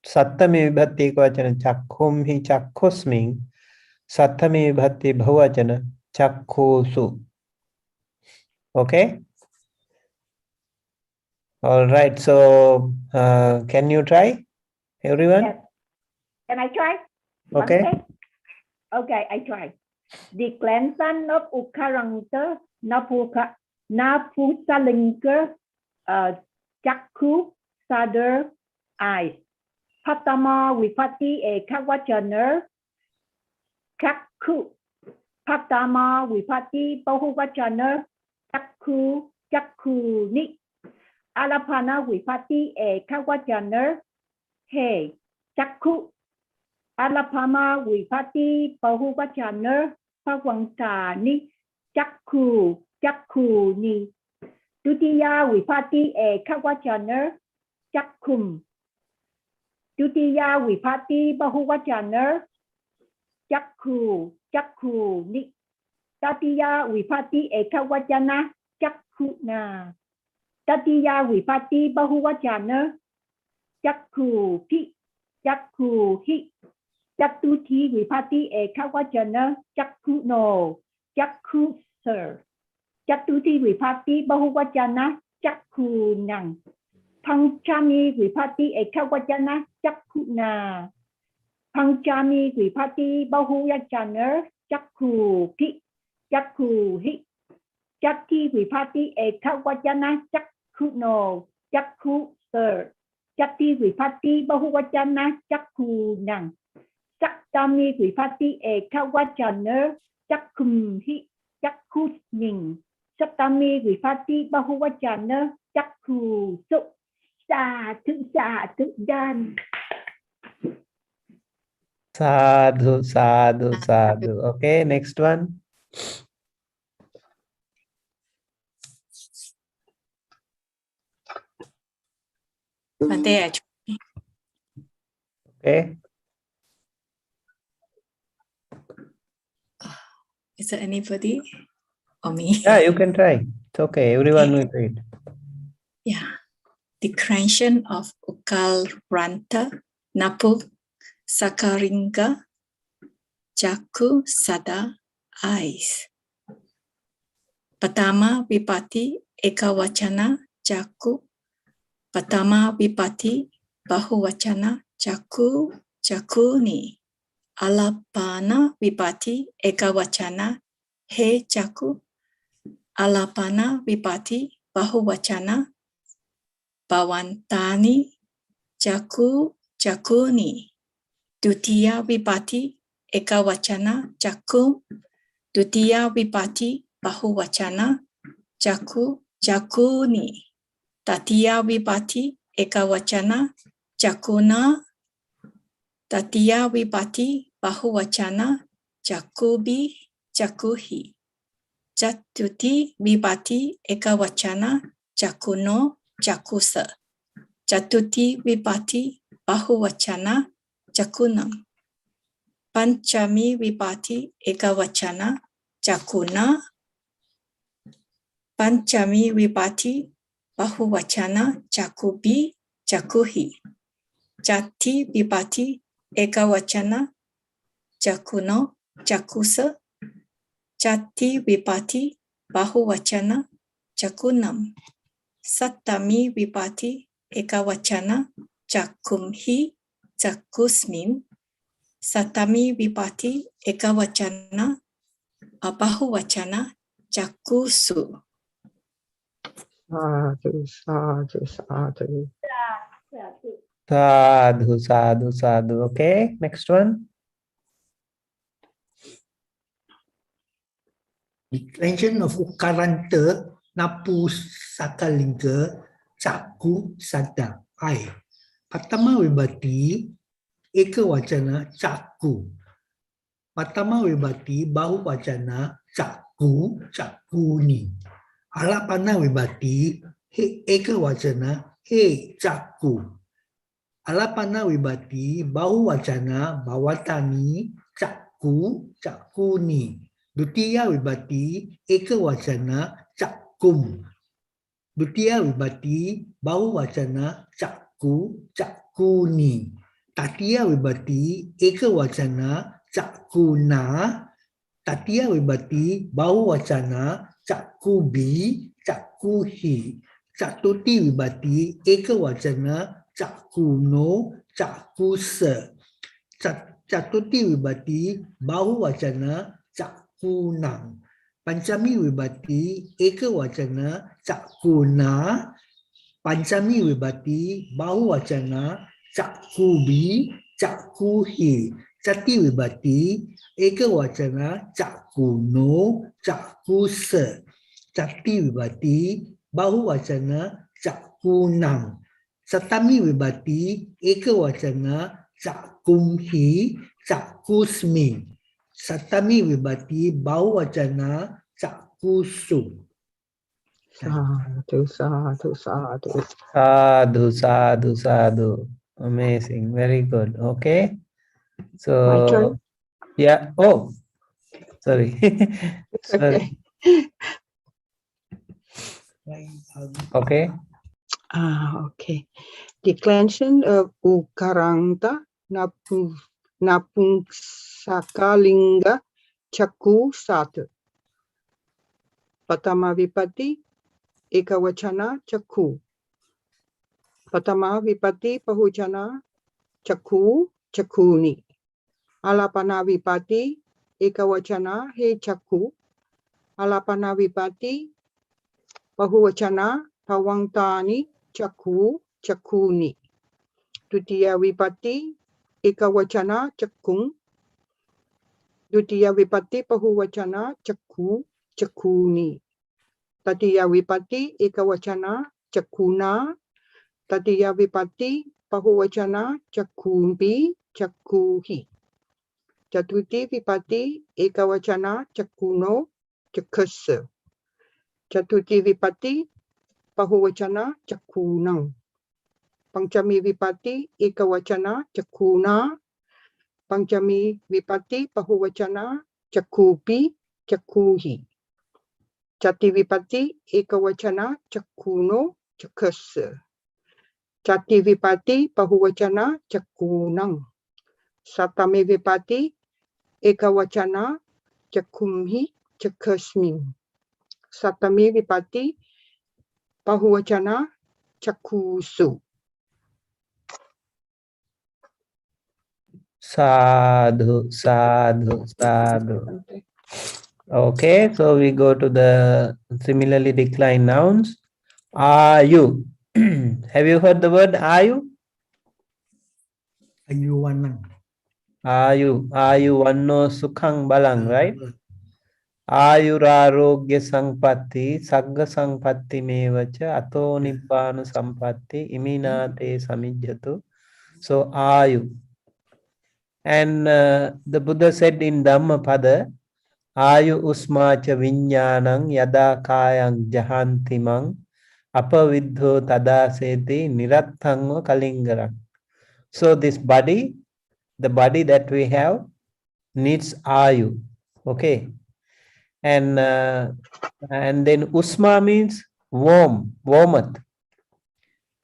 सप्तमी विभक्ति एकवचन चक्षुम ही चक्षुस्मि, सप्तमी विभक्ति बहुवचन चक्षुषु. Okay, all right, so can you try, everyone? Yes. Can I try? Okay. Okay, I try. Declension of ukaranta napusalinka chakku sadar eyes. Patama vipati ekavachana chakku. Patama vipati bahuvachana chakku chakkuni. Alapana Vipatti Ekavachana He Chakku. Alapama Vipatti Bahuvachana Pavantani Chakku Chakku Ni. Dutiya Vipatti Ekavachana Chakkum. Dutiya Vipatti Bahuvachana Chakku Chakku Ni. Tatiya Vipatti Ekavachana Chakkuna. Tatiya Vipatti Bahuvachana Chakku Hi Chakku Hi. Chatuthi Vipatti Ekavachana Chakkuno Chakku Sir. Chatuthi Vipatti Bahuvachana Chakkunang. Panchami Vipatti Ekavachana Chakkuna. Panchami Vipatti Bahuvachana Chakku Hi Chakku Hi. Chatti Vipatti Ekavachana Chakkuno Chakku Sir. Chatti Vipatti Bahuvachana Chakkunang. Sattami Vipatti Ekavachana Chakkum Hi Chakkusning. Sattami Vipatti Bahuvachana Chakku Su. Sadhu done. Sadhu, sadhu, sadhu. Okay, next one. Bante, Okay. is there anybody or me? Yeah, you can try. It's okay. Everyone will read. Yeah. Declension of Ukalranta Napu Sakaringa Jaku Sada Eyes. Patama Vipatti Ekavachana Jaku. Patama Vipatti Bahuvachana Jaku Jakuni. Alapana Vipatti Ekavachana He Jaku. Alapana Vipatti Bahuvachana Bhavantani Jaku Jakuni. Dutiya Vipatti Ekavachana Jaku. Dutiya Vipatti Bahuvachana Jaku Jakuni. Tatiya Vipatti Ekavachana Jakuna. Tatiya Vipatti Bahuvachana Jakubi Jakuhi. Jatuti Vipatti Ekavachana Jakuno Jakusa. Jatuti Vipatti Bahuvachana Jakunam. Panchami Vipatti Ekavachana Jakuna. Panchami Vipatti Bahuvachana Jakubi Jakuhi. Jati Vipatti Ekavachana Jakuno Jakusa. Jati Vipatti Bahuvachana Jakunam. Sattami Vipatti Ekavachana Jakumhi Jakusmin. Sattami Vipatti Ekavachana Bahuvachana Jakusu. Sadhu, sadhu, sadhu. Sadhu, sadhu, sadhu. Okay, next one. Declension of Ukaranta Napu Sakalinga Caku Sada Ai. Patama Vibhati Ekavachana Caku. Patama Vibhati Bahuvachana Caku Cakuni. Alapana Vibhati He Ekavachana He Caku. Alapana Vibhati Bahuvachana Bhavatani Caku Cakuni. Dutiya Vibhati Ekavachana Cakkum. Dutiya Vibhati Bahuvachana Cakku Cakkuni. Tatiya Vibhati Ekavachana Cakkuna. Tatiya Vibhati Bahuvachana Cakkubi Cakkuhi. Catuti Vibhati Ekavachana Cakkuno Cakkusa. Catuti Vibhati Bahuvachana Cakkunang. Panchami Vibhati Ekavachana Cakkuna. Panchami Vibhati Bahuvachana Cakkubi Cakkuhi. Chati Vibhati Ekavachana Cakkuno Cakkusa. Chati Vibhati Bahuvachana cakunang. Satami vibhati ekawacana cakumhi cakusmi. Satami vibhati bahuvacana cakusu. Sadhu, sadhu, sadhu. Sadhu, sadhu, sadhu. Amazing. Very good. Okay. My turn. So, yeah. Oh, sorry. It's Sorry. okay. Okay. Okay. Declension of Ukaranta Napungsakalinga Chaku Sat. Patama Vipati Ekawachana Chaku. Patama Vipati Pahuchana Chaku Chakuni. Alapana Vipati Ekawachana He Chaku. Alapana Vipati Pahuchana Pawangtani Chaku Chakuni. Dutiya Vipati Ekawachana Chakung. Dutiya Vipati Pahuvachana Chaku Chakuni. Tatiya Vipati Ekawachana Chakuna. Tatiya Vipati Pahuvachana Chakumpi Chakuhi. Chatuti Vipati Ekawachana Chakuno Chakusa. Chatuti Vipati Pahuvachana Chakunang. Panchami Vipati Ekawachana Chakuna. Panchami Vipati Pahuvachana Chakupi Chakuhi. Chati Vipati Ekawachana Chakuno Chakusa. Chati Vipati Pahuvachana Chakunang. Satami Vipati Ekawachana Chakumhi Chakusmi. Satami Vipati Pahuvachana Chakusu. Sadhu, sadhu, sadhu. Okay, so we go to the similarly declined nouns. Are you? Have you heard the word are you? Ayuwanang. Are you vanno sukhang balang, right? Ayurarogya sampatti sagga sampatti mevacha ato nibbana sampatti iminate samijjatu. So are you? And the Buddha said in Dhammapada, Ayu usmacha vinyanang yada kayang jahantimang apavidho tadaseti nirattangva kalingarang. So this body, the body that we have, needs ayu. Okay. And then usma means warm, warmth.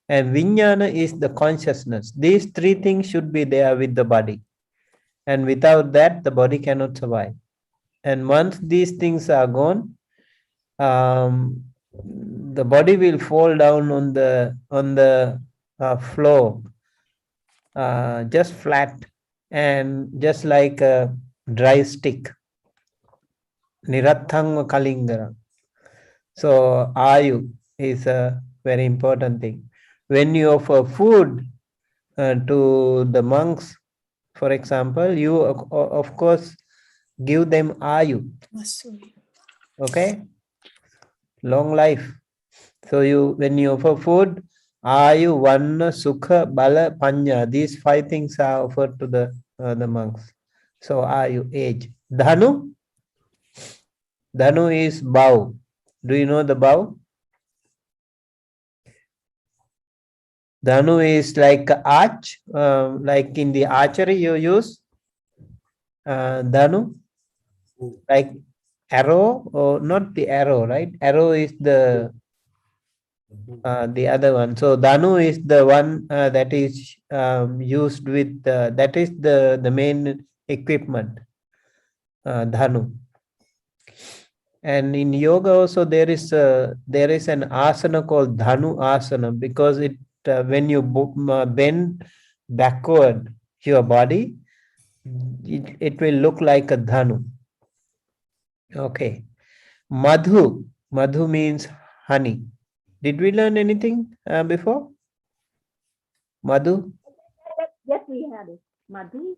And vinyana is the consciousness. These three things should be there with the body. And without that, the body cannot survive. And once these things are gone, the body will fall down on the floor, just flat and just like a dry stick. Nirattanga kalingara. So ayu is a very important thing. When you offer food to the monks, for example, you of course give them ayu. Okay, long life. So when you offer food, ayu, vanna, sukha, bala, panya. These 5 things are offered to the monks. So ayu, age. Dhanu. Dhanu is bow. Do you know the bow? Dhanu is like arch, like in the archery you use dhanu, like arrow, or not the arrow, right? Arrow is the other one. So dhanu is the one that is used with that is the main equipment, dhanu. And in yoga also there is an asana called dhanu asana, because it when you bend backward your body, it will look like a dhanu. Okay. Madhu. Madhu means honey. Did we learn anything before? Madhu? Yes, we had it. Madhu.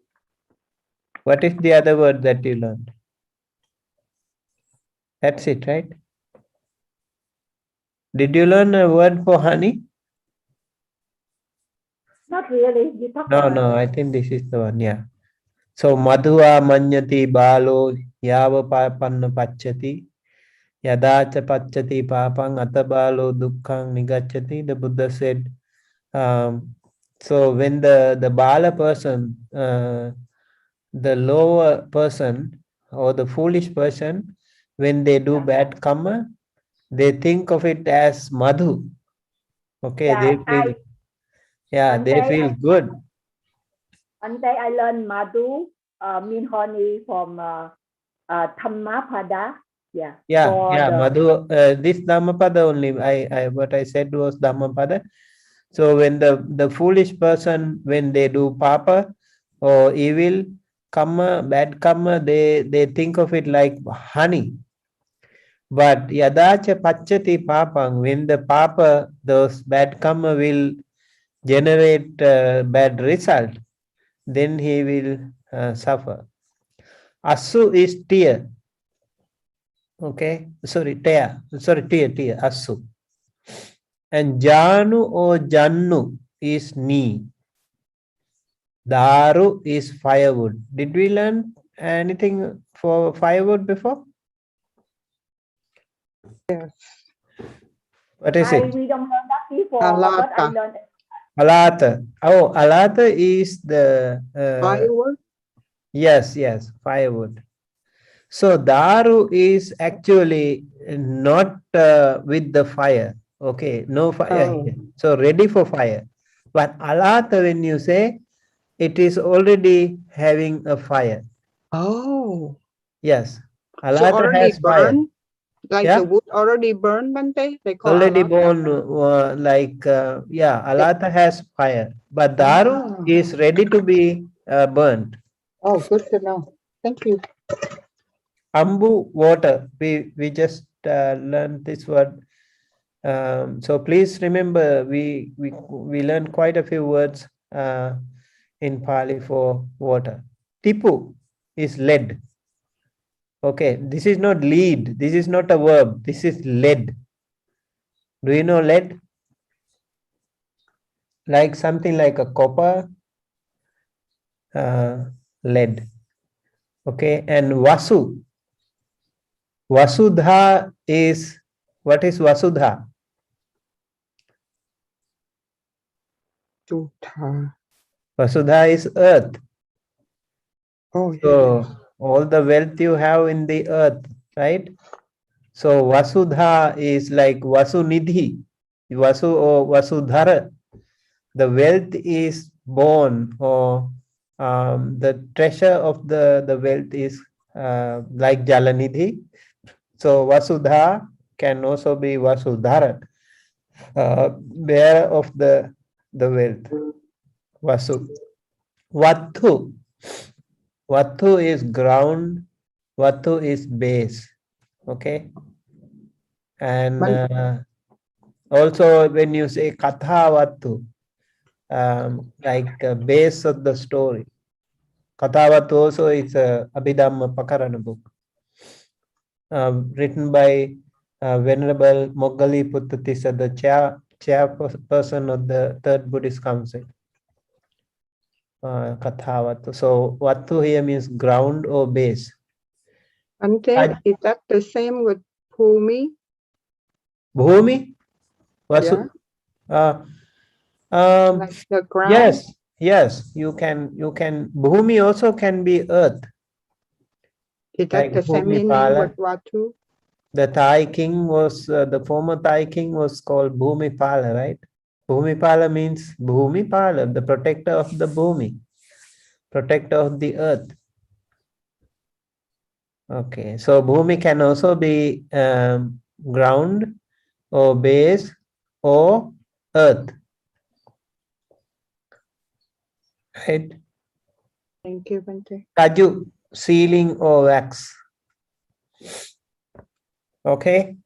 What is the other word that you learned? That's it, right? Did you learn a word for honey? Not really. You talk No, about no, I think this is the one, yeah. So madhua manyati balo yava papanna pacchati yadacha pacchati papang atabalo dukkhang nigacchati. The Buddha said, so when the bala person, the lower person or the foolish person, when they do bad karma, they think of it as madhu. Okay, yeah, they feel, yeah, one they day feel good. one day I learned madhu mean honey from Dhammapada. Yeah. Yeah, For yeah, the madhu. This Dhammapada only. What I said was Dhammapada. So when the foolish person, when they do papa or evil karma, bad karma, they think of it like honey. But yadacha pachati papang, when the papa, those bad karma will generate bad result, then he will suffer. Asu is tear. Okay, sorry, tear. Sorry, tear. Asu. And Janu or Jannu is knee. Daru is firewood. Did we learn anything for firewood before? Yes. What is it? we don't learn that before, but I Alata. learned Alata. Oh, alata is the Firework. yes, firewood. So daru is actually not with the fire. Okay, no fire Oh. here. So ready for fire. But alata, when you say, it is already having a fire. Oh. Yes, So alata already has fire. burned? Like Yeah, the wood already burned, Bante? They call already alata. born yeah, alata has fire, but daru Ah. is ready to be burnt. Oh, good to know. Thank you. Ambu, water. We just learned this word. So please remember, we learned quite a few words in Pali for water. Tipu is lead. Okay, this is not lead. This is not a verb. This is lead. Do you know lead? Like something like a copper, lead. Okay, and Vasu. Vasudha is, what is Vasudha? Sutta. Vasudha is earth. Oh, yes. So all the wealth you have in the earth, right? So Vasudha is like Vasunidhi, Vasu or Vasudhara. The wealth is born, or the treasure of the wealth is like Jalanidhi. So Vasudha can also be Vasudhara, bearer of the wealth. Vasu. Vattu. Vattu is ground. Vattu is base. Okay. And also when you say Katha Vattu, like base of the story. Katha Vattu also is a Abhidhamma Pakarana book. Written by Venerable Moggali Putthatissa, the chairperson of the Third Buddhist Council. Katha Vattu. So Vattu here means ground or base. Bante, is that the same with Bhumi? Bhumi? Vasu? Like the ground? Yes. You can. Bhumi also can be earth. Is that Like the same Bhumi meaning Pala. with Watu? The Thai king was, the former Thai king was called Bhumi Pala, right? Bhumi Pala means Bhumi Pala, the protector of the Bhumi, protector of the earth. Okay, so Bhumi can also be ground or base or earth, right? Thank you, Bante. Kaju, sealing or wax. Okay,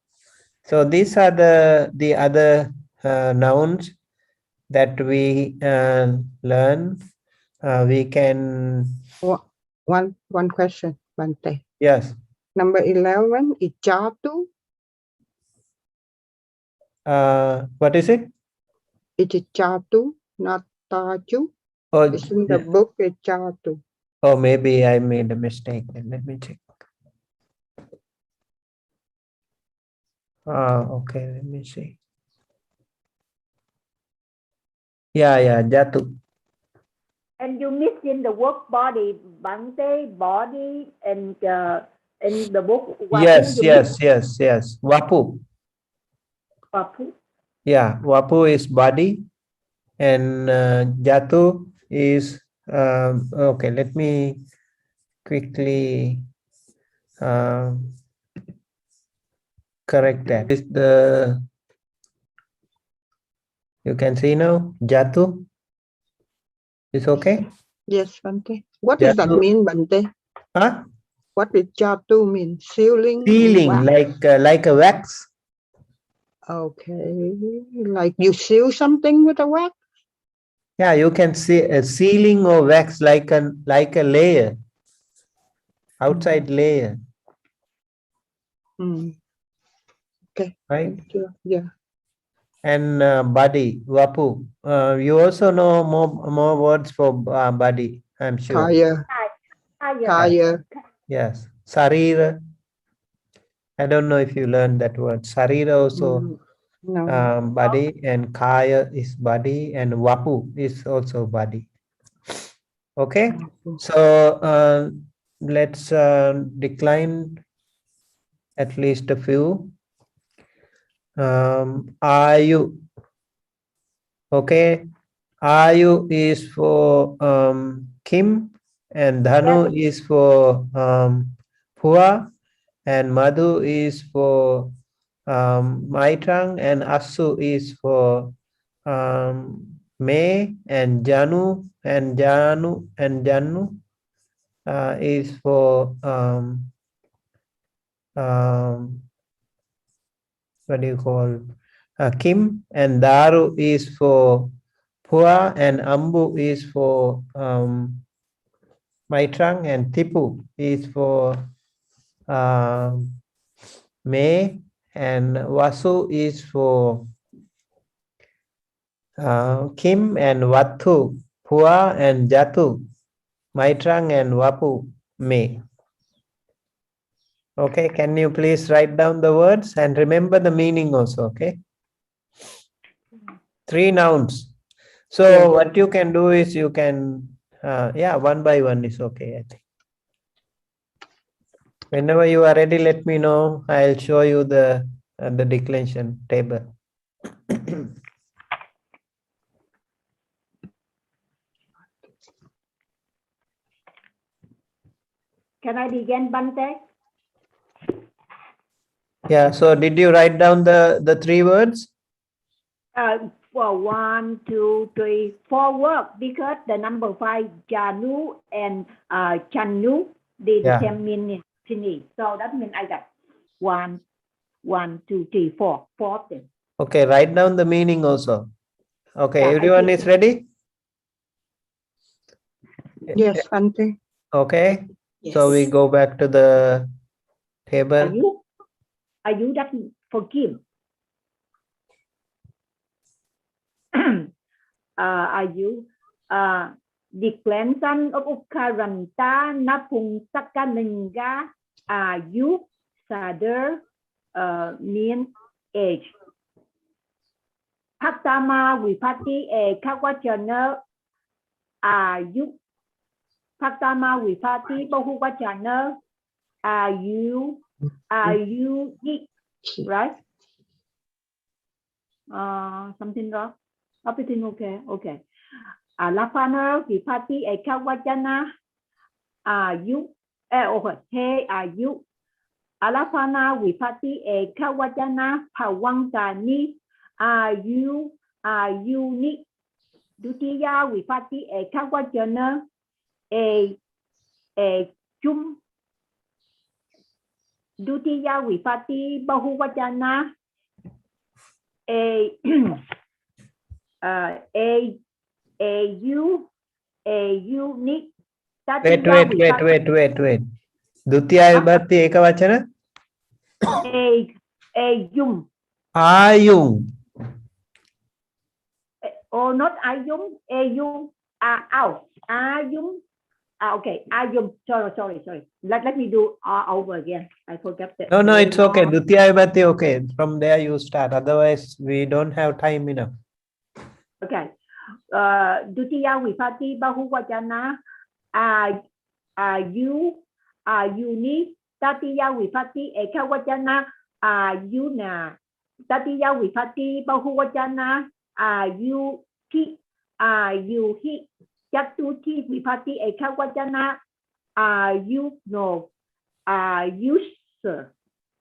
so these are the other nouns that we learn. We can. One question, Bante. Yes. Number 11 is Jatu. What is it? It's a chatu, not taju. Oh, It's in the book, it's chatu. oh, maybe I made a mistake. Let me check. Okay, let me see. Yeah, jatu. And you miss in the word body, Bante, body, and in the book. Yes. Miss Wapu. Wapu. Yeah, Wapu is body, and jatu is okay. Let me quickly correct that. Is the you can see now jatu is okay. Yes, Bante. What does that Jatu. mean, Bante? Huh? What did chatu mean? Sealing? Feeling like a wax. Okay. Like you seal something with a wax? Yeah, you can see a sealing or wax like a layer, outside layer, Mm. Okay. right? Thank you. Yeah. And body, wapu. You also know more words for body, I'm sure. Kaya. Kaya. Yes. Sarira. I don't know if you learned that word. Sarira also No. body, and kaya is body, and wapu is also body. Okay. So let's decline at least a few. Ayu. Okay. Ayu is for Kim, and Dhanu is for Phua, and Madhu is for Maitrang, and Asu is for May, and Janu is for what do you call Kim, and Daru is for Phua, and Ambu is for Maitrang, and Tipu is for May, and Vasu is for Kim, and Wathu, Phua, and Jatu, Maitrang, and Vapu, May. Okay, can you please write down the words and remember the meaning also, okay? 3 nouns. So what you can do is you can, one by one is okay, I think. Whenever you are ready, let me know. I'll show you the declension table. Can I begin, Bante? Yeah, so did you write down the 3 words? For 1, 2, 3, 4 words, because the number 5, Janu and Chanu, they the same meaning. So that means I got 1, 2, 3, 4 of them. Okay, write down the meaning also. Okay, Yeah, everyone is ready? Yes, Bante. Okay, Yes. so we go back to the table. Are you that forgive? Are you declension of Ukaranta Napung Sakalinga? Are you sadder mean age? Paktama Vipati e Kawachana. Are you Paktama Vipati Bahuvachana? Are you right? Something wrong? Everything okay? Okay. Lapana Vipati e Kawachana. Are you? Okay. Hey, are you? Alapana Vipati e Kawachana Pawangani. Are you ni? Dutiya Vipati e Kawachana e chum. Dutiya Vipati Bahuvachana you need. Wait. Dutiya vibhakti ekavachana? Ayung. Ayung. Oh, not ayum, ayum, out, ayum. Okay, ayum. Sorry. Let me do over again. I forgot that. No, it's okay. Dutiya vibhakti, okay. From there you start. Otherwise, we don't have time enough. Okay. Dutiya vibhakti bahuvachana. You, uni. Tatiya vibhakti ekavachana. Yuna. Tatiya vibhakti bahuvachana. You, he. You, he. Chatuthi vibhakti ekavachana. You know. User.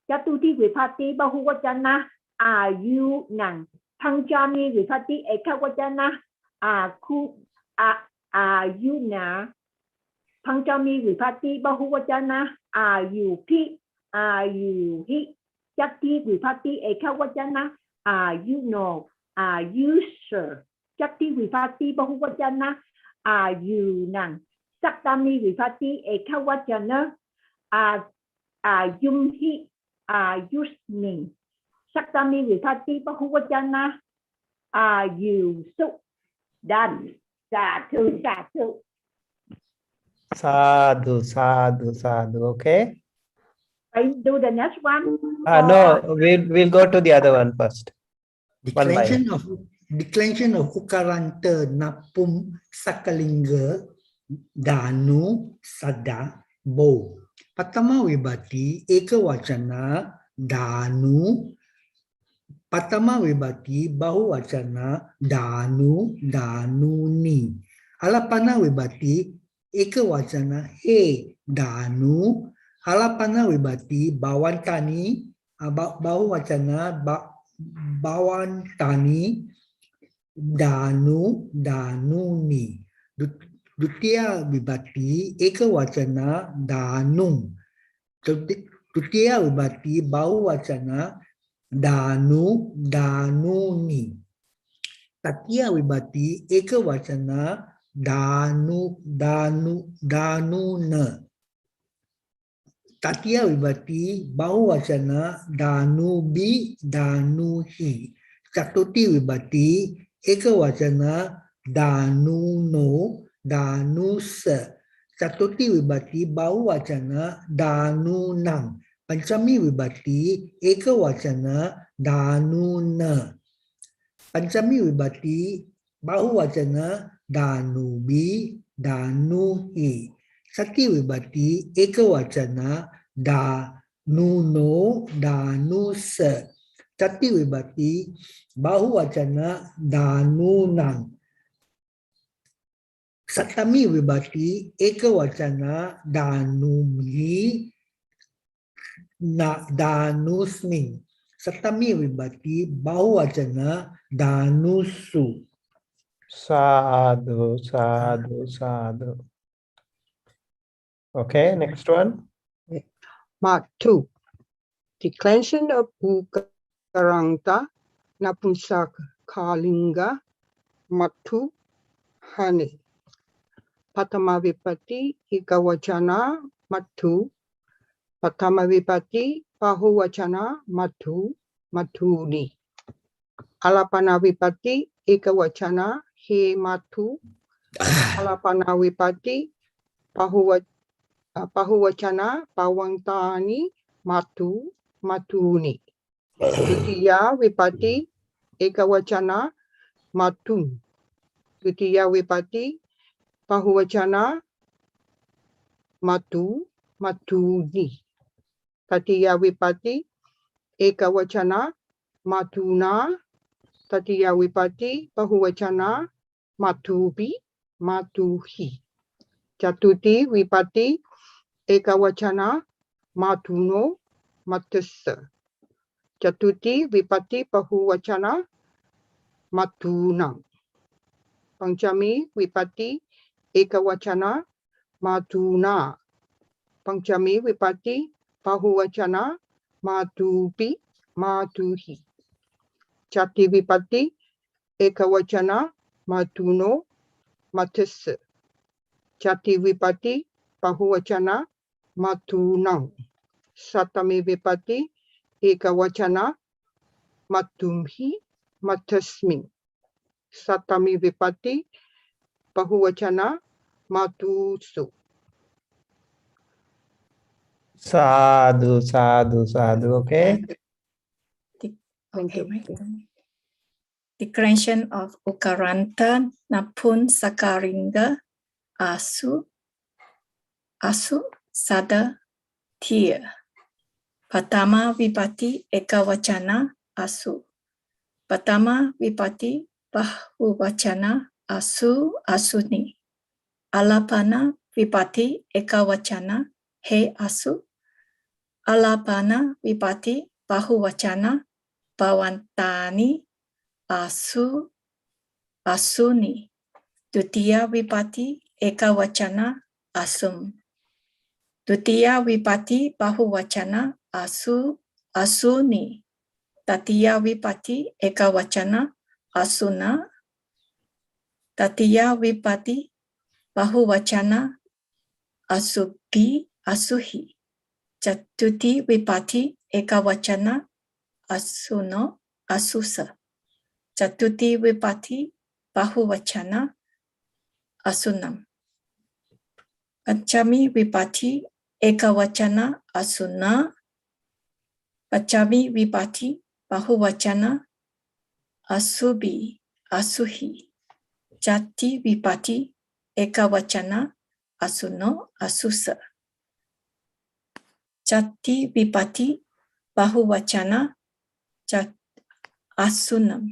Chatuthi vibhakti bahuvachana. You nang. Panchami vibhakti ekavachana. Yuna. Panchami vibhakti bahuvachana. You pi. You he. Chatti vibhakti ekavachana. You know. User. Chatti vibhakti bahuvachana. You nang. Sattami vibhakti ekavachana. Yum hi. Usning. Sattami vibhakti bahuvachana. You so. Done. Sadhu. Sadhu. Okay. I do the next one. No, we'll go to the other one first. Declension of Ukaranta Napum Sakalinga Danu Sada Bo. Patama vibhakti ekavachana Danu. Patama vibhakti bahuvachana Danuni. Alapana vibhakti ekavachana he Danu. Alapana vibhakti bhavantani bahuvachana Bhavantani Danuni. Dutiya vibhakti ekavachana Danum. Tutiya vibhakti bahuvachana Danuni. Tatiya vibhakti ekavachana Danuna. Tatiya vibhakti bahuvachana Danuhi. Chatuti vibhakti ekavachana Danusa. Chatuti vibhakti bahuvachana Danunam. Panchami vibhakti ekavachana Danuna. Panchami vibhakti bahuvachana Danuhi. Sati vibhakti ekavachana Danusa. Chati vibhakti bahuvachana Danunam. Satami vibhakti ekavachana Danusmi. Satami vibhakti bahuvachana Danusu. Sadhu. Okay, next one. Mark 2. Declension of Ukaranta Napumsak Kalinga Matu Hani. Patama vipati ikawachana Matu. Patama vipati bahuvachana Matuni. Alapana vipati ikawachana he Matu. Alapana vipati bahuvachana Bhavantani Matuni. Dutiya vipati ekavachana Matun. Dutiya vipati bahuvachana Matuni. Tatiya vipati ekavachana Matuna. Tatiya vipati bahuvachana Matuhi. Chatuti vipati ekavachana Matasa. Chatuti vipati bahuvachana Matunam. Panchami vipati ekavachana Matuna. Panchami vipati bahuvachana Matuhi. Chati vipati ekavachana Matasa. Chati vipati bahuvachana Matunam. Satami vipati ekavachana Matasmi. Satami Vipatti, Bahuvachana, Matusu. Sadhu, sadhu, sadhu. Okay. Thank Okay, you. right. Declaration of Ukaranta Napun Sakaringa Asu Sada Tia Patama Vipati Ekawachana Asu Patama Vipati Bahuvachana Asuni Alapana Vipati Ekawachana He Asu Alapana Vipati Bahuvachana Bhavantani Asuni Dutiya Vipati Ekawachana Asum Dutiya Vipati Bahuvachana Asuni Tatiya Vipati Ekawachana Asuna Tatiya Vipati Bahuvachana Asuhi Chatuti Vipati Ekawachana Asusa Chatuti Vipati Bahuvachana Asunam Pachami Vipati Ekawachana Asuna Pachami Vipati Bahuvachana Asuhi Jati Vipati Ekawachana Asusa Jati Vipati Bahuvachana Asunam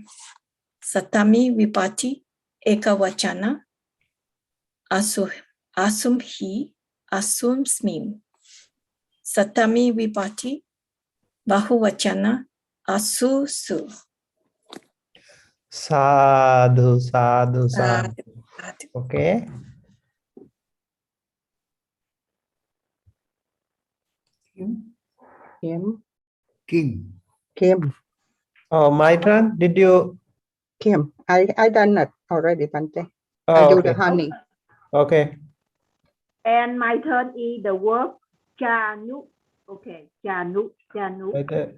Satami Vipati Ekawachana Asumhi Asumsmim Satami Vipati Bahuvachana Asusu Sadhu, sadhu, sadhu. Okay. Kim. Kim. Kim. Oh, my turn. Did you? Kim. I done that already, Bante. I Oh, do okay. the honey. Okay. And my turn is the word Chanu. Okay, Chanu. Right there.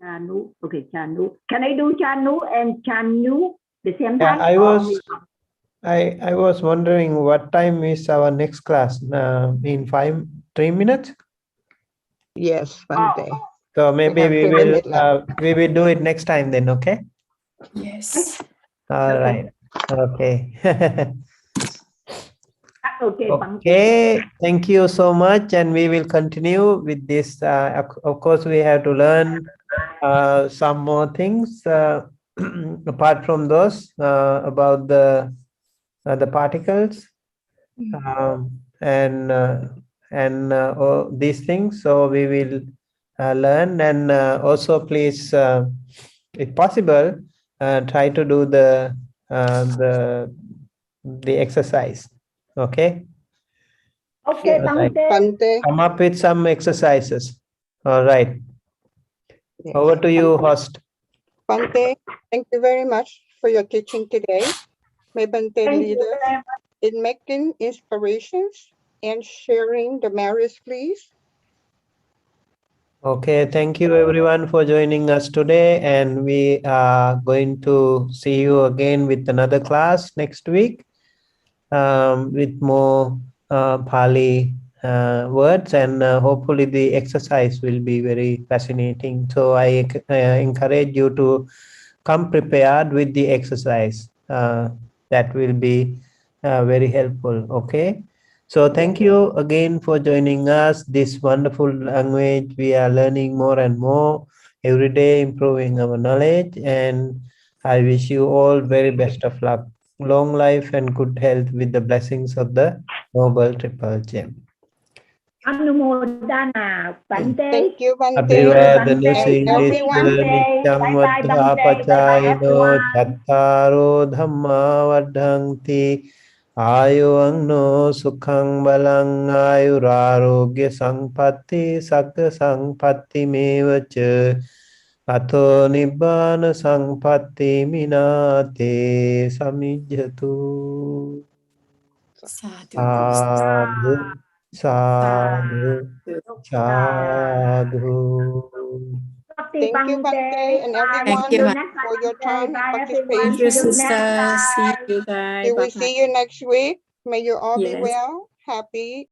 Chanu. Okay, Chanu. Can I do Chanu and Chanu the same Yeah, time? I was wondering what time is our next class? In 3 minutes. Yes, Bante. So maybe have 3 minutes left. we will do it next time then. Okay. Yes. All right. Okay. Okay, Okay. Thank you so much, and we will continue with this. Of course, we have to learn some more things apart from those about the particles and all these things. So we will learn, and also please, if possible, try to do the exercise. Okay. Okay, Yes, Right. Bante. Come up with some exercises. All right. Yes. Over to you, host. Bante, thank you very much for your teaching today. May Bante Thank lead you us very much. in making inspirations and sharing the merits, please. Okay, thank you everyone for joining us today, and we are going to see you again with another class next week with more Pali words, and hopefully the exercise will be very fascinating. So I encourage you to come prepared with the exercise. That will be very helpful. Okay. So thank you again for joining us. This wonderful language, we are learning more and more every day, improving our knowledge. And I wish you all very best of luck, long life and good health with the blessings of the Noble Triple Gem. Anumodana, Bante. Thank you, Bante. Abhivadana Bante. Sindhista nityam Bye bye, vaddha Bante. Bye bye, pachayino everyone. chattaro dhamma vaddhanti ayuvanno sukhang balang ayurarogya sampatti sakka sampatti mevacha ato nibbana sampatti minate samijjatu. Sadhu, sadhu, sadhu. Thank you, Bante. Bante, and Bye. everyone See you Bante. next time, for your Bante. time Bye, and everyone. Thank See you, you participation. next sister. See time. you guys. We will Bye bye. see you next week. May you all be Yes. well, happy,